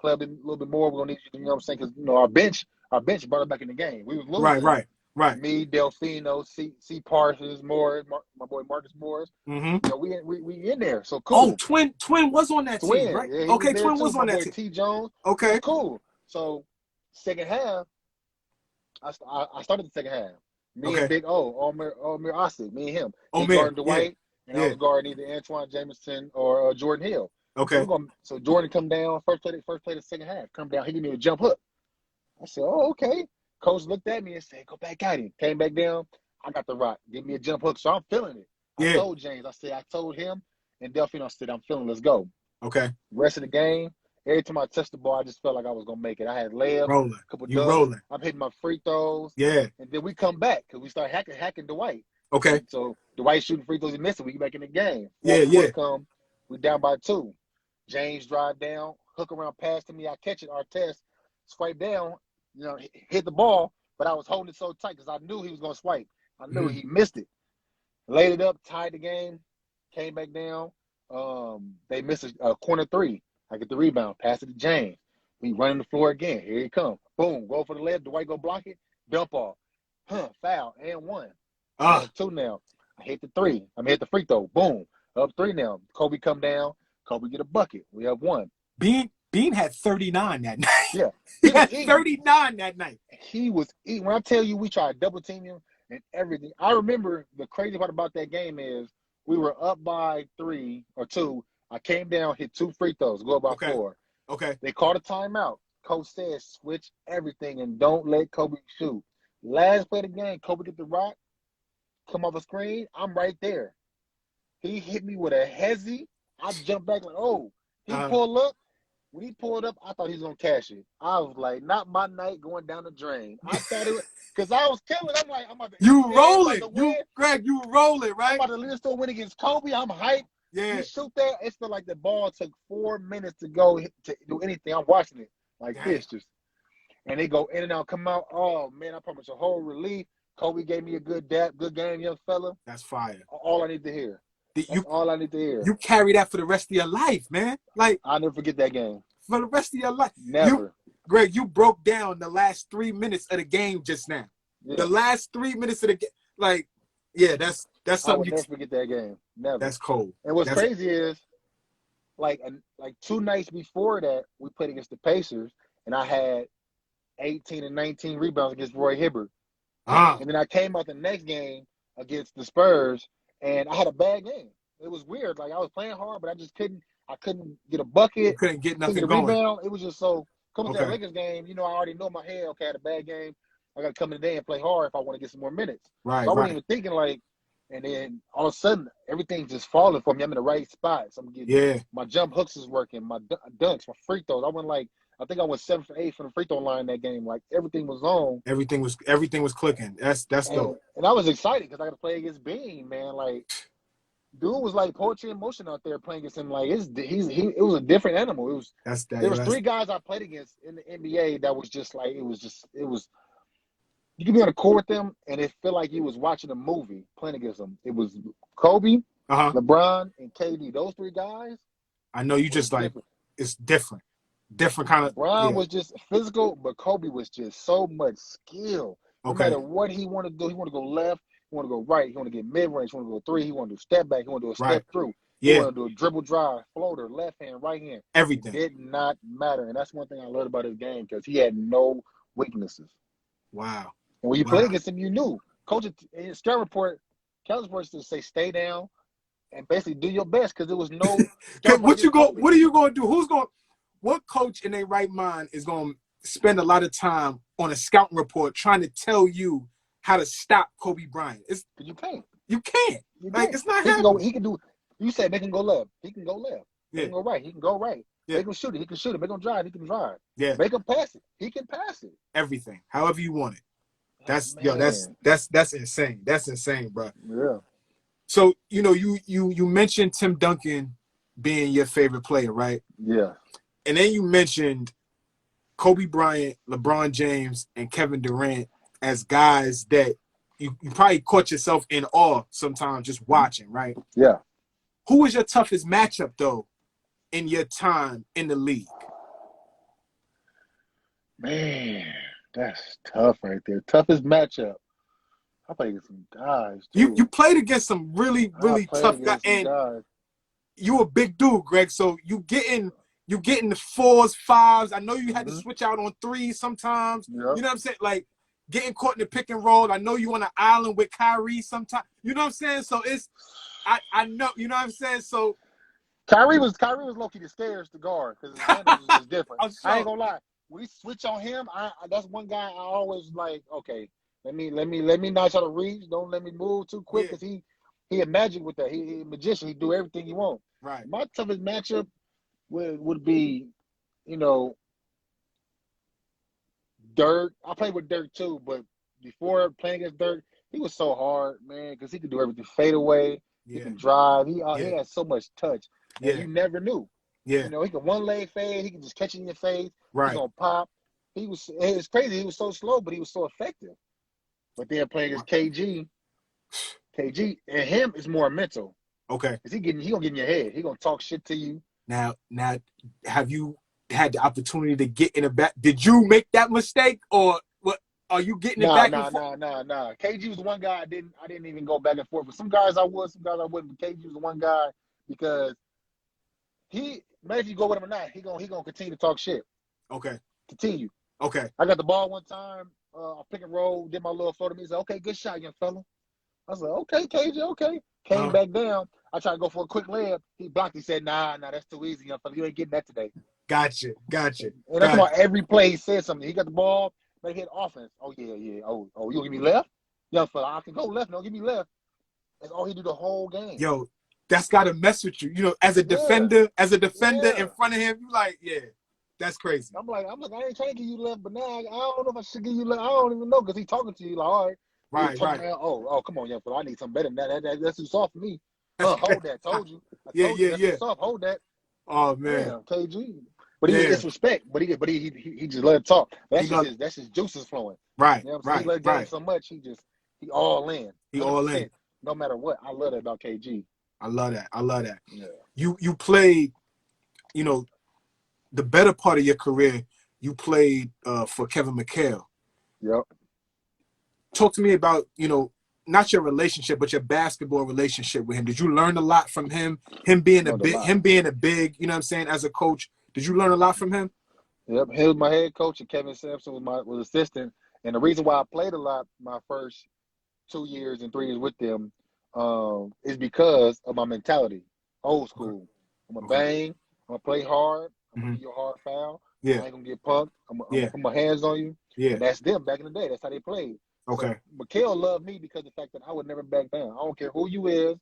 play a little bit more. We're gonna need you. You know what I'm saying? Because our bench brought it back in the game. We was losing. Right. Me, Delfino, C. Parsons, Morris, my boy Marcus Morris. We in there. So cool. Oh, Twin was on that team, right? Yeah, okay, Twin was on that team. T. Jones. Okay, cool. So second half, I started the second half. Me and Big Omir Asik, me and him. He guarding Dwight, and I was guarding either Antoine Jameson or Jordan Hill. Okay. So Jordan come down, first play the second half. Come down, he gave me a jump hook. I said, oh, okay. Coach looked at me and said, go back at him. Came back down. I got the rock. Give me a jump hook. So I'm feeling it. I told James, I told him, and Delfino, I said, I'm feeling, let's go. Okay. Rest of the game, every time I touched the ball, I just felt like I was going to make it. I had layups, couple dunks. Rolling. I'm hitting my free throws. Yeah. And then we come back because we start hacking Dwight. Okay. So Dwight shooting free throws, he missed it. We get back in the game. We down by 2. James drive down, hook around pass to me. I catch it. Artest swipe down, hit the ball, but I was holding it so tight because I knew he was going to swipe. I knew he missed it. Laid it up, tied the game, came back down. They missed a corner 3. I get the rebound, pass it to James. We running the floor again. Here he come. Boom, go for the left. Dwight go block it. Dump off. Foul, and 1. 2 now. I hit the 3. hit the free throw. Boom. Up 3 now. Kobe come down. Kobe get a bucket. We have 1. Bean had 39 that night. Yeah. He had 39 that night. He was eating. When I tell you we tried to double team him and everything. I remember the crazy part about that game is we were up by 3 or 2. I came down, hit 2 free throws, go up by 4. Okay. They called a timeout. Coach said, switch everything and don't let Kobe shoot. Last play of the game, Kobe get the rock, come off the screen. I'm right there. He hit me with a hezzy. I jumped back like, oh. He pulled up. When he pulled up, I thought he was going to cash it. I was like, not my night going down the drain. I thought it was – because I was killing. I'm like, I'm about to – You rolling. Greg, you rolling, right? I'm about to still win against Kobe. I'm hyped. Yeah. He shoot that. It's like the ball took 4 minutes to go to do anything. I'm watching it like this just. And they go in and out, come out. Oh, man, I promise a whole relief. Kobe gave me a good game, young fella. That's fire. All I need to hear. All I need to hear. You carry that for the rest of your life, man. Like I'll never forget that game. For the rest of your life. Never. Greg, you broke down the last 3 minutes of the game just now. Yeah. The last 3 minutes of the game. Like, yeah, that's something. I would never forget that game. Never. That's cold. And what's crazy is, like 2 nights before that, we played against the Pacers, and I had 18 and 19 rebounds against Roy Hibbert. And then I came out the next game against the Spurs, and I had a bad game. It was weird. Like, I was playing hard, but I couldn't get a bucket. You couldn't get nothing going. Rebound. It was just so coming to that Lakers game, I already know in my head, okay, I had a bad game. I got to come in today and play hard if I want to get some more minutes. Right. So I wasn't even thinking like And then all of a sudden, everything's just falling for me. I'm in the right spot. So I'm getting my jump hooks is working, my dunks, my free throws. I think I went 7 for 8 from the free throw line that game. Like everything was on. Everything was clicking. That's dope. And I was excited because I got to play against Bean, man. Like, dude was like poetry in motion out there playing against him. Like it was a different animal. There was 3 guys I played against in the NBA that was just like it was. You could be on the court with them, and it felt like you was watching a movie playing against them. It was Kobe, LeBron, and KD. Those 3 guys. I know you just like different. It's different kind of. LeBron was just physical, but Kobe was just so much skill. No matter what he wanted to do, he wanted to go left, he wanted to go right, he wanted to get mid range, he wanted to go 3, he wanted to do step back, he wanted to do a step through, he wanted to do a dribble drive, floater, left hand, right hand. Everything. It did not matter, and that's one thing I loved about his game because he had no weaknesses. Wow. And when you played against him, you knew. Coach in scout report, Kelly's supposed to say stay down and basically do your best because there was no. What are you going to do? What coach in their right mind is going to spend a lot of time on a scouting report trying to tell you how to stop Kobe Bryant? You can't. You can't. It's not happening. He can do. You said make him go left. He can go left. Yeah. He can go right. He can go right. Yeah. Make him shoot it. He can shoot it. Make him drive. He can drive. Yeah. Make him pass it. He can pass it. Everything, however you want it. That's insane. That's insane, bro. Yeah. So you mentioned Tim Duncan being your favorite player, right? Yeah. And then you mentioned Kobe Bryant, LeBron James, and Kevin Durant as guys that you probably caught yourself in awe sometimes just watching, right? Yeah. Who was your toughest matchup though in your time in the league? Man. That's tough right there. Toughest matchup. I played against some guys, too. You played against some really, really tough guys. And you a big dude, Greg. So you getting the 4s, 5s. I know you had to switch out on 3s sometimes. Yep. You know what I'm saying? Like getting caught in the pick and roll. I know you on an island with Kyrie sometimes. You know what I'm saying? So it's I know, you know what I'm saying? So Kyrie was low-key the stairs to guard because his handles was different. Sure. I ain't gonna lie. We switch on him. That's one guy I always like. Okay, let me not try to reach. Don't let me move too quick because he a magic with that. He a magician. He do everything you want. Right. My toughest matchup would be, Dirk. I played with Dirk too, but before playing against Dirk, he was so hard, man, because he could do everything. Fade away. He can drive. He had so much touch. And you never knew. Yeah. He could one leg fade. He could just catch it in your face. Right. He's gonna pop. It's crazy. He was so slow, but he was so effective. But then playing against KG and him is more mental. Okay. Cause he gonna get in your head. He gonna talk shit to you. Now, have you had the opportunity to get in the back? Did you make that mistake, or what? Are you getting it back and forth? Nah. KG was the one guy I didn't even go back and forth. But some guys I would, some guys I wouldn't. But KG was the one guy because maybe if you go with him or not, he gonna continue to talk shit. Okay. Continue. Okay. I got the ball one time. I pick and roll, did my little photo. He said, "Okay, good shot, young fella." I was like, "Okay, KJ, okay." Came back down. I tried to go for a quick layup. He blocked. He said, "Nah, that's too easy, young fella. You ain't getting that today." Gotcha. And that's why every play he said something. He got the ball, they hit offense. Oh yeah. Oh, you gonna give me left? Young fella, I can go left. No, give me left. That's all he do the whole game. Yo, that's gotta mess with you. As a defender, in front of him, you like, that's crazy. I'm like, I ain't trying to give you left, but now I don't know if I should give you left. I don't even know because he's talking to you like, all right. Right. Around, oh, come on, young fella. I need something better than that. That's too soft for me. Hold that. Told you. That's too soft. Hold that. Oh man. Damn, KG. But he disrespect. But he just let him talk. That's his juices flowing. Right. You know what I'm saying? He let go so much. He all in. He all in. No matter what. I love that about KG. I love that. Yeah. You played, the better part of your career, you played for Kevin McHale. Yep. Talk to me about, not your relationship, but your basketball relationship with him. Did you learn a lot from him? Him being a big, you know what I'm saying, as a coach. Did you learn a lot from him? Yep. He was my head coach, and Kevin Sampson was assistant. And the reason why I played a lot my first 2 years and 3 years with them is because of my mentality. Old school. I'm going to bang. I'm going to play hard. I'm going to give you a hard foul. Yeah. I ain't going to get punked. I'm going to put my hands on you. Yeah. And that's them back in the day. That's how they played. Okay. So Mikhail loved me because of the fact that I would never back down. I don't care who you is.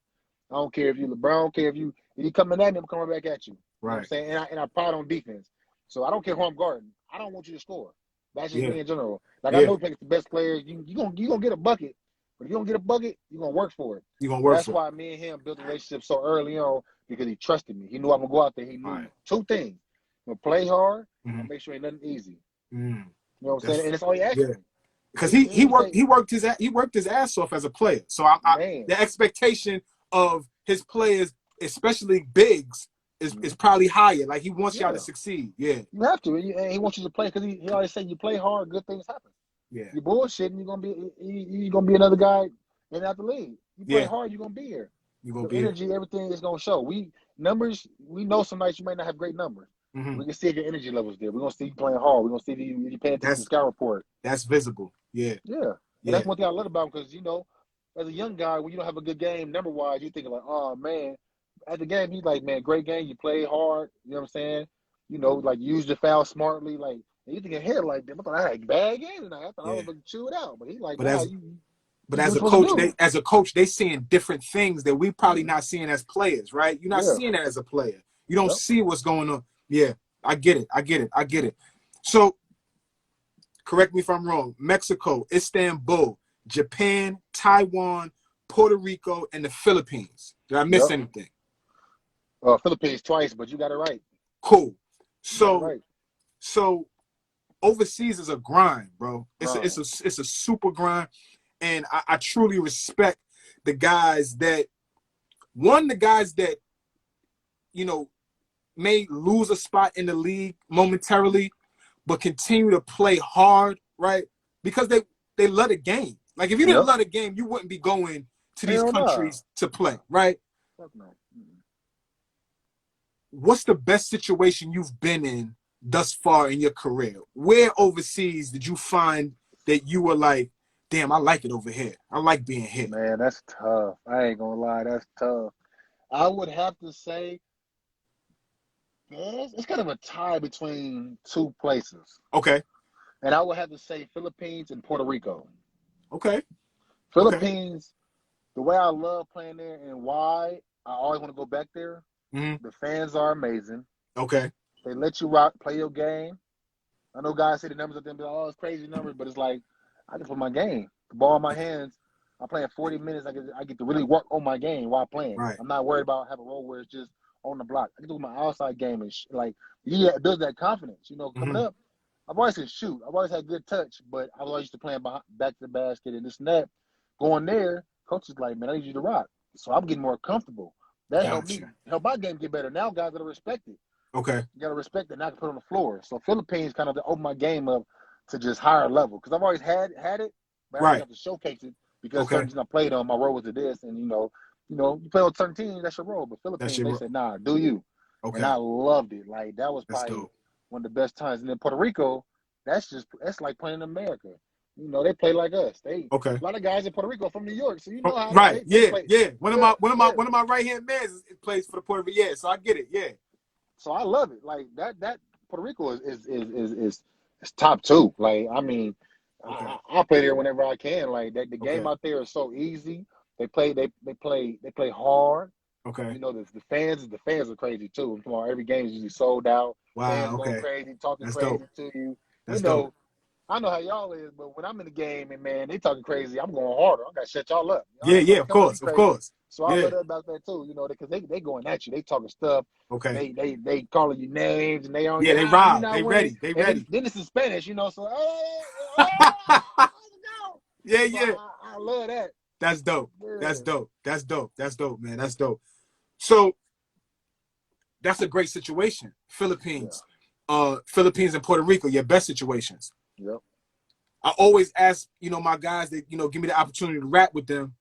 I don't care if you LeBron. I don't care if you coming at me, I'm coming back at you. You know what I'm Right. saying? And I pride on defense. So I don't care who I'm guarding. I don't want you to score. That's just Yeah. me in general. Like I Yeah. know the best players. You gonna get a bucket, but if you don't get a bucket, you're gonna work for it. You're gonna work That's for why me and him built a relationship so early on because he trusted me. He knew I'm gonna go out there. He knew Right. two things: I'm gonna play hard Mhm. and make sure ain't nothing easy. Mm. You know what I'm That's saying? And it's all he asked yeah. me. Because He he didn't say, worked his ass off as a player. So man, the expectation of his players, especially bigs, is probably higher. Like he wants y'all yeah, to succeed. Yeah. you have to. And he wants you to play because he always said you play hard, good things happen. Yeah. You bullshitting, you're gonna be another guy in out the league. You play Yeah. hard, you're gonna be here. You're gonna Your be here. energy, everything is gonna show. We know some nights you might not have great numbers. Mhm. We can see if your energy level's there. We're gonna see you playing hard. We're gonna see if you paying attention to the scout report. That's visible. Yeah. Yeah. And Yeah. that's one thing I love about him because, as a young guy, when you don't have a good game, number wise, you're thinking like, oh man. At the game, he's like, man, great game. You played hard. You know what I'm saying? Like use the foul smartly. Like, and you thinking here like, damn, I thought I had a bad game tonight. I thought I was gonna chew it out. But he's like, But nah, as a coach, they seeing different things that we probably not seeing as players, right? You're not seeing that as a player. You don't see what's going on. Yeah, I get it. So, correct me if I'm wrong. Mexico, Istanbul, Japan, Taiwan, Puerto Rico, and the Philippines. Did I miss anything? Philippines twice, but you got it right. Cool. So overseas is a grind, bro. It's a super grind. And I truly respect the guys that may lose a spot in the league momentarily, but continue to play hard, right? Because they love the game. Like if you didn't love the game, you wouldn't be going to these countries to play, right? Fuck no. What's the best situation you've been in thus far in your career? Where overseas did you find that you were like, damn, I like it over here. I like being here. Man, that's tough. I ain't gonna lie, that's tough. I would have to say, it's kind of a tie between two places. Okay. And I would have to say Philippines and Puerto Rico. Okay. Philippines, the way I love playing there and why I always want to go back there, the fans are amazing. Okay. They let you rock, play your game. I know guys say the numbers up there and be like, oh, it's crazy numbers, but it's like, I can play my game. The ball in my hands, I'm playing 40 minutes. I get to really work on my game while playing. Right. I'm not worried about having a role where it's just on the block. I can do my outside game and it builds that confidence. Coming up, I've always said shoot. I've always had good touch, but I was always used to playing back to the basket and this and that. Going there, coach is like, man, I need you to rock. So I'm getting more comfortable. That helped my game get better. Now guys gotta respect it. Okay. You gotta respect it. Now I can put it on the floor. So Philippines kind of opened my game up to just higher level because I've always had it, but I didn't have to showcase it because certain teams I played on, my role was to this, and you play on certain teams, that's your role. But Philippines, they said, nah, do you? Okay. And I loved it. Like that was probably one of the best times. And then Puerto Rico, that's like playing in America. They play like us. A lot of guys in Puerto Rico are from New York, so you know how they play. One of my right hand men plays for the Puerto Rico. Yeah, so I get it. Yeah. So I love it. Like that Puerto Rico is top two. Like I mean, I play there whenever I can. Like that, the game out there is so easy. They play hard. Okay. The fans are crazy too. Every game is usually sold out. Wow. Fans going crazy, talking crazy to you. That's dope. I know how y'all is, but when I'm in the game and man, they talking crazy, I'm going harder. I gotta shut y'all up. Of course. So I love that about that too, because they going at you, they talking stuff. Okay. They calling you names and they on. Yeah, they rob. They ready. They ready. Then it's in Spanish, so yeah. I love that. That's dope. Yeah. That's dope, man. That's dope. So that's a great situation. Philippines and Puerto Rico, your best situations. Yep. I always ask, my guys that, give me the opportunity to rap with them.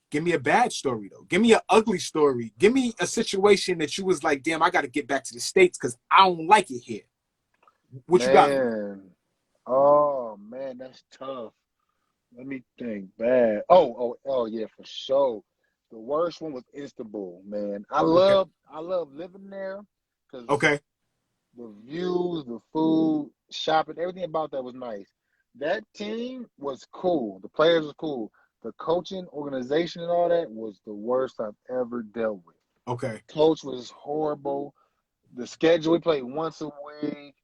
Give me a bad story, though. Give me an ugly story. Give me a situation that you was like, damn, I got to get back to the States because I don't like it here. What you got? Oh, man, that's tough. Let me think. Bad. Oh, yeah, for sure. The worst one was Istanbul, man. I love living there because the views, the food, shopping, everything about that was nice. that team was cool. The players were cool. The coaching, organization, and all that was the worst I've ever dealt with. Okay. Coach was horrible. The schedule, we played once a week.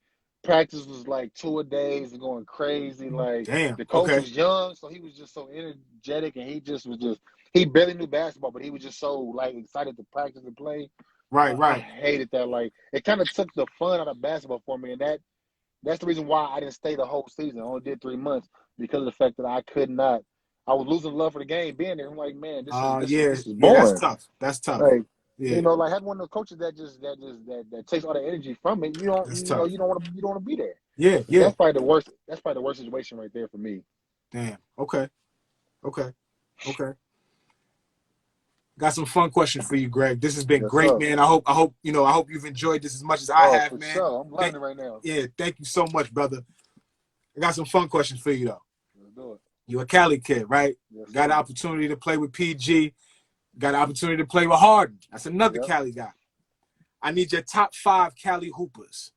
Practice was like 2 a days and going crazy. Like Damn. the coach Okay. was young, so he was just so energetic, and he barely knew basketball, but he was just so like excited to practice and play. Right. I Right. hated that. Like it kind of took the fun out of basketball for me, and that's the reason why I didn't stay the whole season. I only did 3 months because of the fact that I could not. I was losing love for the game being there. I'm like, man, this Yeah. is Yeah. That's boring. tough. That's tough. Like, Yeah. like having one of those coaches that takes all the energy from it. That's tough. You don't want to be there. Yeah. And Yeah. that's probably the worst. That's probably the worst situation right there for me. Damn. Okay. Okay. Okay. Got some fun questions for you, Greg. This has been Yes, great, sir. man. I hope you've enjoyed this as much as I have, For man. sure. I'm loving it right now. Yeah, thank you so much, brother. I got some fun questions for you though. Let's do it. You're a Cali kid, right? Yes, Got sir. an opportunity to play with PG. Got an opportunity to play with Harden. That's another Yep. Cali guy. I need your top 5 Cali hoopers.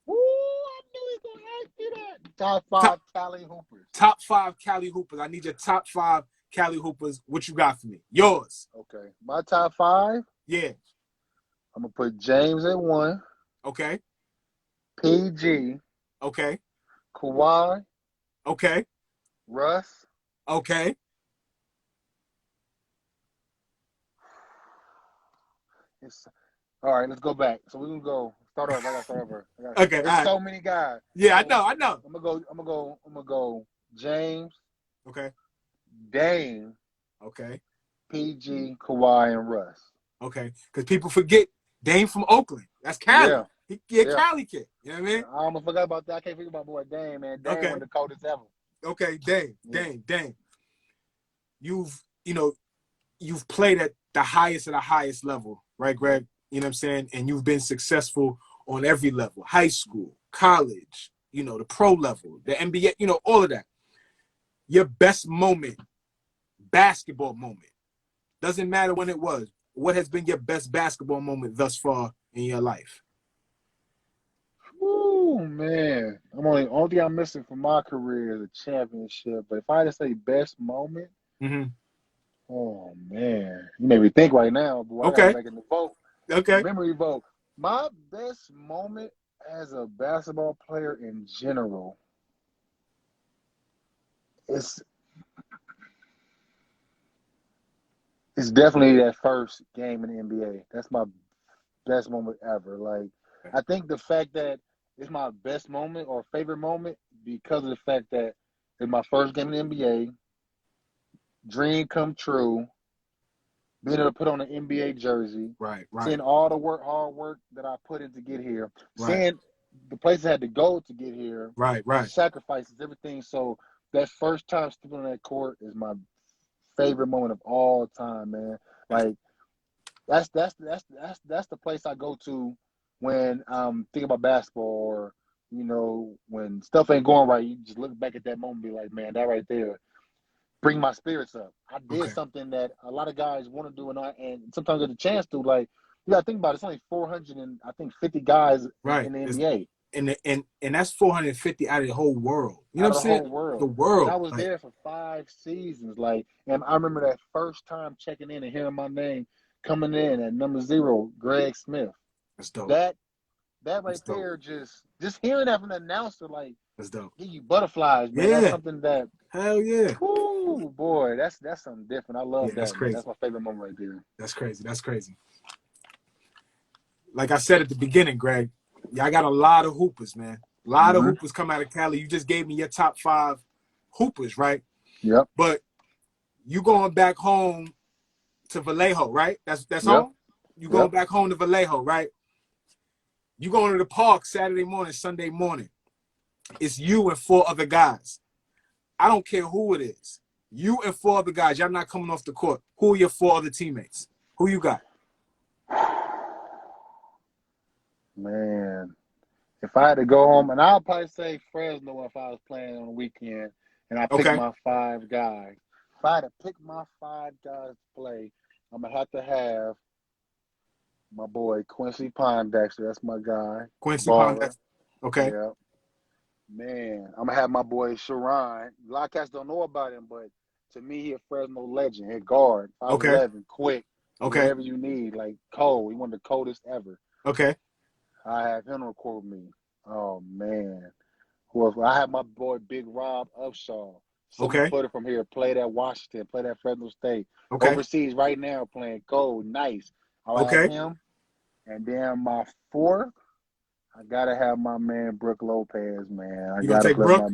Ooh, I knew he was gonna ask you that. Top 5 Cali hoopers. Top 5 Cali hoopers. I need your top 5 Cali hoopers. What you got for me? Yours. Okay. My top 5. Yeah. I'm gonna put James at 1. Okay. PG. Okay. Kawhi. Okay. Russ. Okay. All right, let's go back. So we're gonna go start over. I gotta start over. Okay. There's so many guys. Yeah, I know. I'm gonna go James, Okay. Dame, Okay. PG, Kawhi, and Russ. Okay. Because people forget Dame from Oakland. That's Cali. Yeah. He a Yeah. Cali kid. You know what I mean? I almost forgot about that. I can't forget about boy Dame, man. Dame Okay. one of the coldest ever. Okay, Dame. Yeah. You've played at the highest level, right, Greg? You know what I'm saying? And you've been successful on every level, high school, college, the pro level, the NBA, all of that. Your best moment, basketball moment, doesn't matter when it was. What has been your best basketball moment thus far in your life? Ooh, man. Only thing I'm missing from my career is a championship. But if I had to say best moment, oh man. You made me think right now, boy. I gotta make it the vote. Okay. Memory vote. My best moment as a basketball player in general it's definitely that first game in the NBA. That's my best moment ever. Like, I think the fact that it's my best moment or favorite moment because of the fact that it's my first game in the NBA, dream come true, being able to put on an NBA jersey, Right. seeing all the hard work that I put in to get here, Right. seeing the places I had to go to get here, Right. sacrifices, everything. So that first time stepping on that court is my favorite moment of all time, man. Like that's the place I go to when thinking about basketball, or when stuff ain't going right. You just look back at that moment and be like, man, that right there bring my spirits up. I did something that a lot of guys want to do, and sometimes get a chance to. Like, you got to think about it. It's only 450 guys in the NBA. And that's 450 out of the whole world. You know what I'm saying? The whole world. The world. And I was there for 5 seasons. Like, and I remember that first time checking in and hearing my name coming in at number 0, Greg Smith. That's dope. That right That's there, just hearing that from the announcer, like, that's dope. give you butterflies, man. Yeah. That's something that, hell yeah. Ooh, boy, that's something different. I love that. That's crazy. That's my favorite moment right there. That's crazy. Like I said at the beginning, Greg, I got a lot of hoopers, man. A lot of hoopers come out of Cali. You just gave me your top 5 hoopers, right? Yep. But you going back home to Vallejo, right? That's home? You going back home to Vallejo, right? You going to the park Saturday morning, Sunday morning. It's you and 4 other guys. I don't care who it is. You and 4 other guys. Y'all not coming off the court. Who are your 4 other teammates? Who you got? Man, if I had to go home, and I'll probably say Fresno if I was playing on the weekend, and I picked my 5 guys. If I had to pick my 5 guys to play, I'm going to have my boy Quincy Pondexter. That's my guy. Quincy Baller. Pondexter. Okay. Yeah. Man, I'm gonna have my boy Sharon. A lot of cats don't know about him, but to me, he a Fresno legend. He guard, Okay. 5'11", quick, Okay. whatever you need, like cold. He one of the coldest ever. Okay. I have him record me. Oh man, who else? I have my boy Big Rob Upshaw, 7-footer from here, played at Washington, played at Fresno State, Okay. overseas right now playing cold, nice. I'll have Okay. him, and then my fourth. I gotta have my man Brooke Lopez, man. You gonna take Brooke?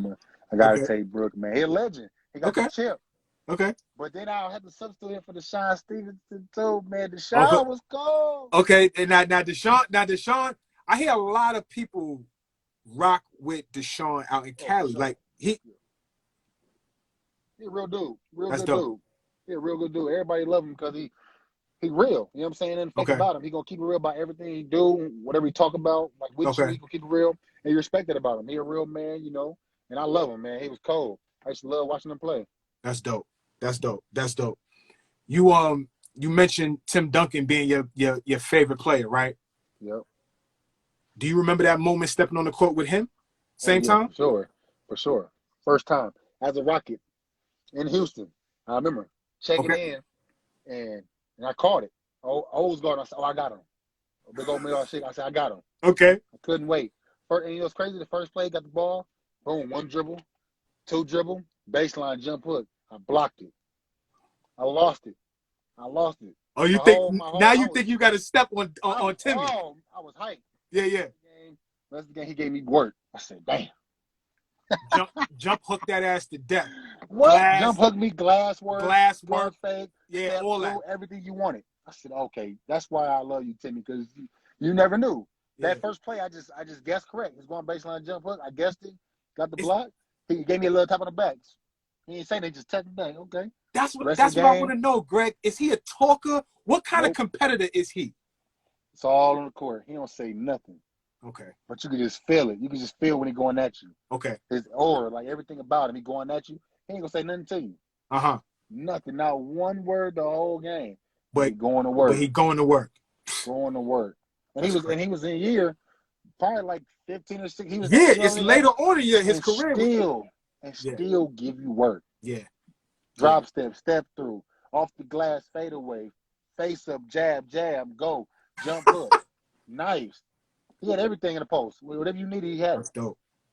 I gotta Okay. take Brooke, man. He a legend. He got Okay. the chip. Okay. But then I'll have to substitute him for Deshaun Stevenson too, man. Deshaun Okay. was cold. Okay. And now Deshaun, I hear a lot of people rock with Deshaun out in Cali. Sure. Like he a real dude. That's Good dope. dude. He a real good dude. Everybody love him because he real. You know what I'm saying? Nothing fake Okay. about him. He gonna keep it real about everything he do, whatever he talk about, like with you, Okay. he gonna keep it real. And you respect it about him. He a real man, you know. And I love him, man. He was cold. I used to love watching him play. That's dope. That's dope. That's dope. You mentioned Tim Duncan being your favorite player, right? Yep. Do you remember that moment stepping on the court with him? Same time? For sure. First time as a Rocket in Houston. I remember checking in and I caught it. I was going, I said, I got him. A big old meal shake. I said, I got him. Okay. I couldn't wait. And you know what's crazy? The first play, got the ball, boom, one dribble, two dribble, baseline jump hook. I blocked it. I lost it. Oh, you think you got to step on Timmy? Oh, I was hyped. Yeah. Rest of the game, he gave me work. I said, damn. Jump hook that ass to death. What? Jump hook me, glass work, fake, yeah, all that. Everything you wanted. I said, okay, that's why I love you, Timmy, because you never knew. Yeah. That first play, I just guessed correct. He's going baseline jump hook. I guessed it, got the block. He gave me a little tap on the back. He ain't saying they just tapped the back. Okay. That's what I want to know, Greg. Is he a talker? What kind of competitor is he? It's all on the court. He don't say nothing. Okay. But you can just feel it. You can just feel when he going at you. Okay. His aura, like everything about him, he going at you. He ain't gonna say nothing to you. Uh-huh. Nothing. Not one word the whole game. But he going to work. But he going to work. Going to work. And he was in year probably like 15 or 16. He was it's later on in his career. Still give you work. Yeah. Drop step through, off the glass, fade away, face up, jab, go, jump hook. Nice. He had everything in the post. Whatever you needed, he had.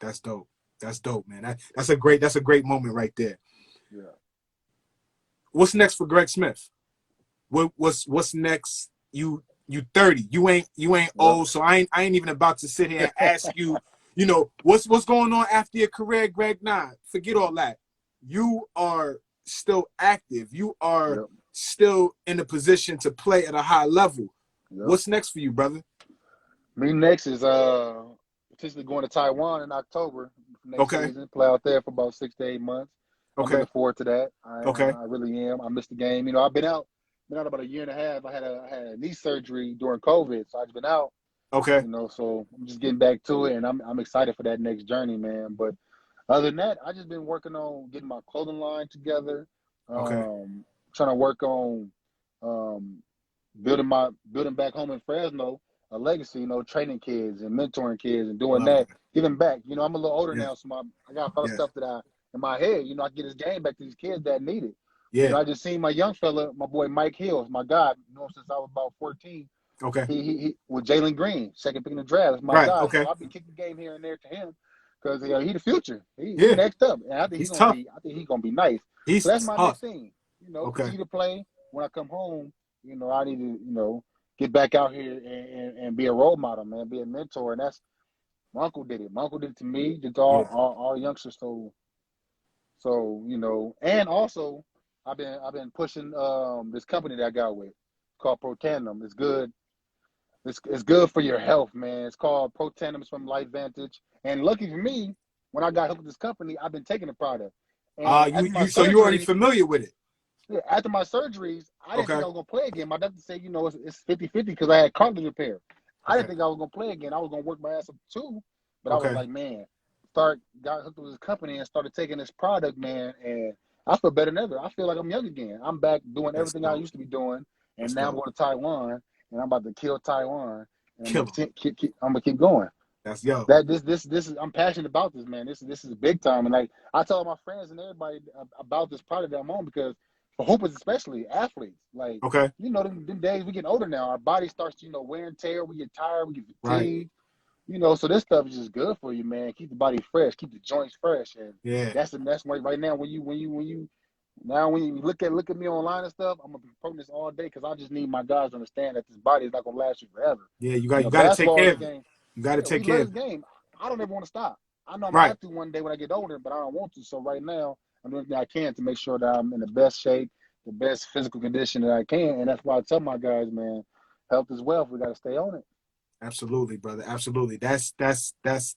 That's dope, man. That's a great moment right there. Yeah. What's next for Greg Smith? What's next? You 30. You ain't old, so I ain't even about to sit here and ask you, what's going on after your career, Greg? Nah, forget all that. You are still active. You are still in a position to play at a high level. Yep. What's next for you, brother? Me next is potentially going to Taiwan in October next season. Play out there for about 6 to 8 months. I'm looking forward to that. I really am. I missed the game. I've been out about a year and a half. I had a knee surgery during COVID, so I've been out. Okay. So I'm just getting back to it, and I'm excited for that next journey, man. But other than that, I just been working on getting my clothing line together. Trying to work on building back home in Fresno a legacy, training kids and mentoring kids and doing that, giving back. I'm a little older now, so I got a lot of stuff that in my head, I get this game back to these kids that need it. Yeah. I just seen my young fella, my boy Mike Hills, my guy, since I was about 14. Okay. He with Jalen Green, second pick in the draft. That's my guy. Okay. So I'll be kicking the game here and there to him because he the future. He next up. And I think he's gonna be nice. So that's my next thing. Continue to play. When I come home, I need to, get back out here and be a role model, man, be a mentor. And that's my uncle did it. My uncle did it to me, did to all youngsters. So, and also I've been pushing this company that I got with called Pro Tandem. It's good. It's good for your health, man. It's called Pro Tandem. It's from Life Vantage. And lucky for me, when I got hooked with this company, I've been taking the product. So you're already familiar with it. Yeah, after my surgeries, I didn't think I was going to play again. My doctor said, it's 50-50 because I had cartilage repair. I didn't think I was going to play again. I was going to work my ass up too. But I was like, man, got hooked with this company and started taking this product, man, and I feel better than ever. I feel like I'm young again. I'm back doing everything I used to be doing, and now I'm going to Taiwan, and I'm about to kill Taiwan. And I'm going to keep going. That's yo. That this is I'm passionate about this, man. This is big time, and like I tell my friends and everybody about this product that I'm on because for hoopers, especially athletes, like Okay. you know, them days we get older now, our body starts to wear and tear. We get tired, we get fatigued. So this stuff is just good for you, man. Keep the body fresh, keep the joints fresh, and that's why right now when you look at me online and stuff, I'm gonna be promoting this all day because I just need my guys to understand that this body is not gonna last you forever. Yeah, you got to take care of it. You got to take care of this game. I don't ever want to stop. I know I'm gonna Right. have to one day when I get older, but I don't want to. So right now, I'm doing everything I can to make sure that I'm in the best shape, the best physical condition that I can, and that's why I tell my guys, man, health is wealth. We got to stay on it. Absolutely, brother. Absolutely. That's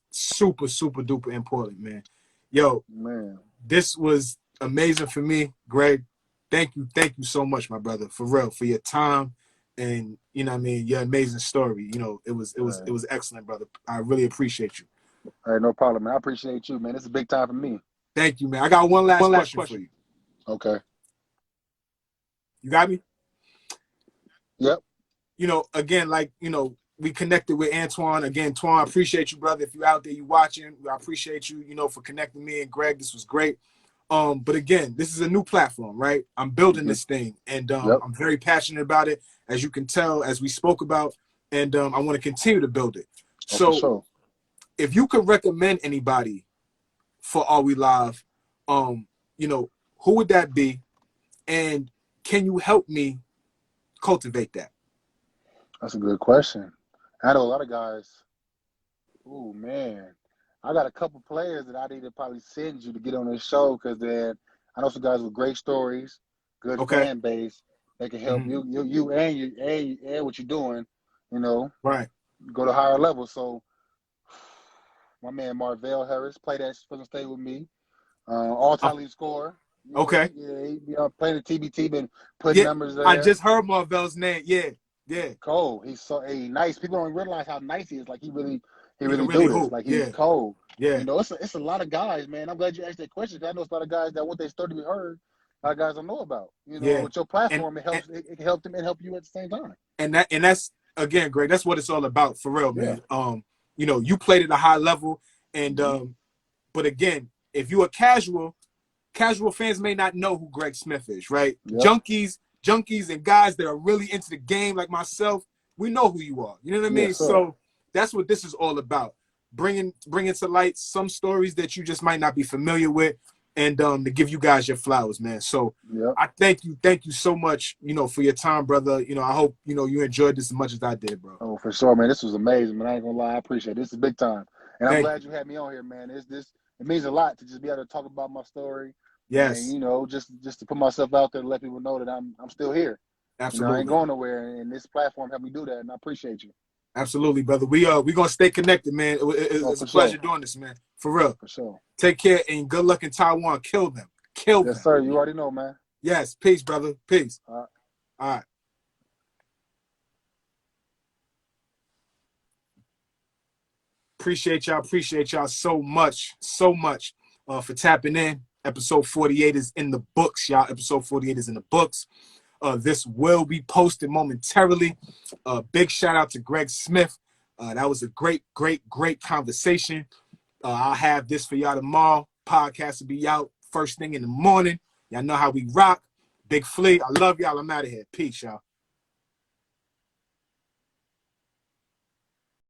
super, super duper important, man. Yo, Man, this was amazing for me, Greg. Thank you so much, my brother, for real, for your time and you know what I mean, your amazing story. You know, it was excellent, brother. I really appreciate you. all right, no problem, man. I appreciate you, man. This is a big time for me. Thank you, man. I got one last question for you. Okay. You got me? Yep. You know, again, like, you know, we connected with Antoine. Again, Twan, I appreciate you, brother. If you're out there, you watching, I appreciate you, you know, for connecting me and Greg. This was great. But again, this is a new platform, right? I'm building this thing, and I'm very passionate about it, as you can tell, as we spoke about, and I want to continue to build it. So if you could recommend anybody for Are We Live, you know, who would that be? And can you help me cultivate that? That's a good question. I know a lot of guys. Oh, man. I got a couple players that I need to probably send you to get on this show because then I know some guys with great stories, good fan base. They can help you and what you're doing, you know, go to higher levels. So my man Marvell Harris played at Fresno State with me, all-time leading scorer. Yeah, he playing the TBT, been putting numbers there. I just heard Marvell's name. Yeah. Cold. He's so nice. People don't realize how nice he is. Like he really do hoop. this. Like he's cold. Yeah. You know, it's a lot of guys, man. I'm glad you asked that question because I know it's a lot of guys that want their story to be heard. A lot of guys don't know about. You know, with your platform, it helps. It can help them and help you at the same time. And that's again, Greg. That's what it's all about, for real, man. You know, you played at a high level, and but again, if you're a casual fans may not know who Greg Smith is, right? Junkies and guys that are really into the game like myself, we know who you are. You know what I mean? So that's what this is all about. Bringing to light some stories that you just might not be familiar with, and to give you guys your flowers, man. So I thank you so much, you know, for your time, brother. You know, I hope, you know, you enjoyed this as much as I did, bro. Oh, for sure, man. This was amazing, man. I ain't gonna lie, I appreciate it. This is big time. And I'm glad you had me on here, man. It means a lot to just be able to talk about my story. Yes. And, you know, just to put myself out there to let people know that I'm still here. Absolutely. You know, I ain't going nowhere, and this platform helped me do that, and I appreciate you. Absolutely, brother. We gonna stay connected, man. It's a pleasure doing this, man. For real. For sure. Take care and good luck in Taiwan. Kill them. Kill them. Yes, sir. You already know, man. Yes. Peace, brother. Peace. All right. Appreciate y'all so much for tapping in. Episode 48 is in the books, y'all. Episode 48 is in the books. This will be posted momentarily. Big shout out to Greg Smith. That was a great conversation. I'll have this for y'all tomorrow. Podcast will be out first thing in the morning. Y'all know how we rock. Big Flea, I love y'all. I'm out of here. Peace, y'all.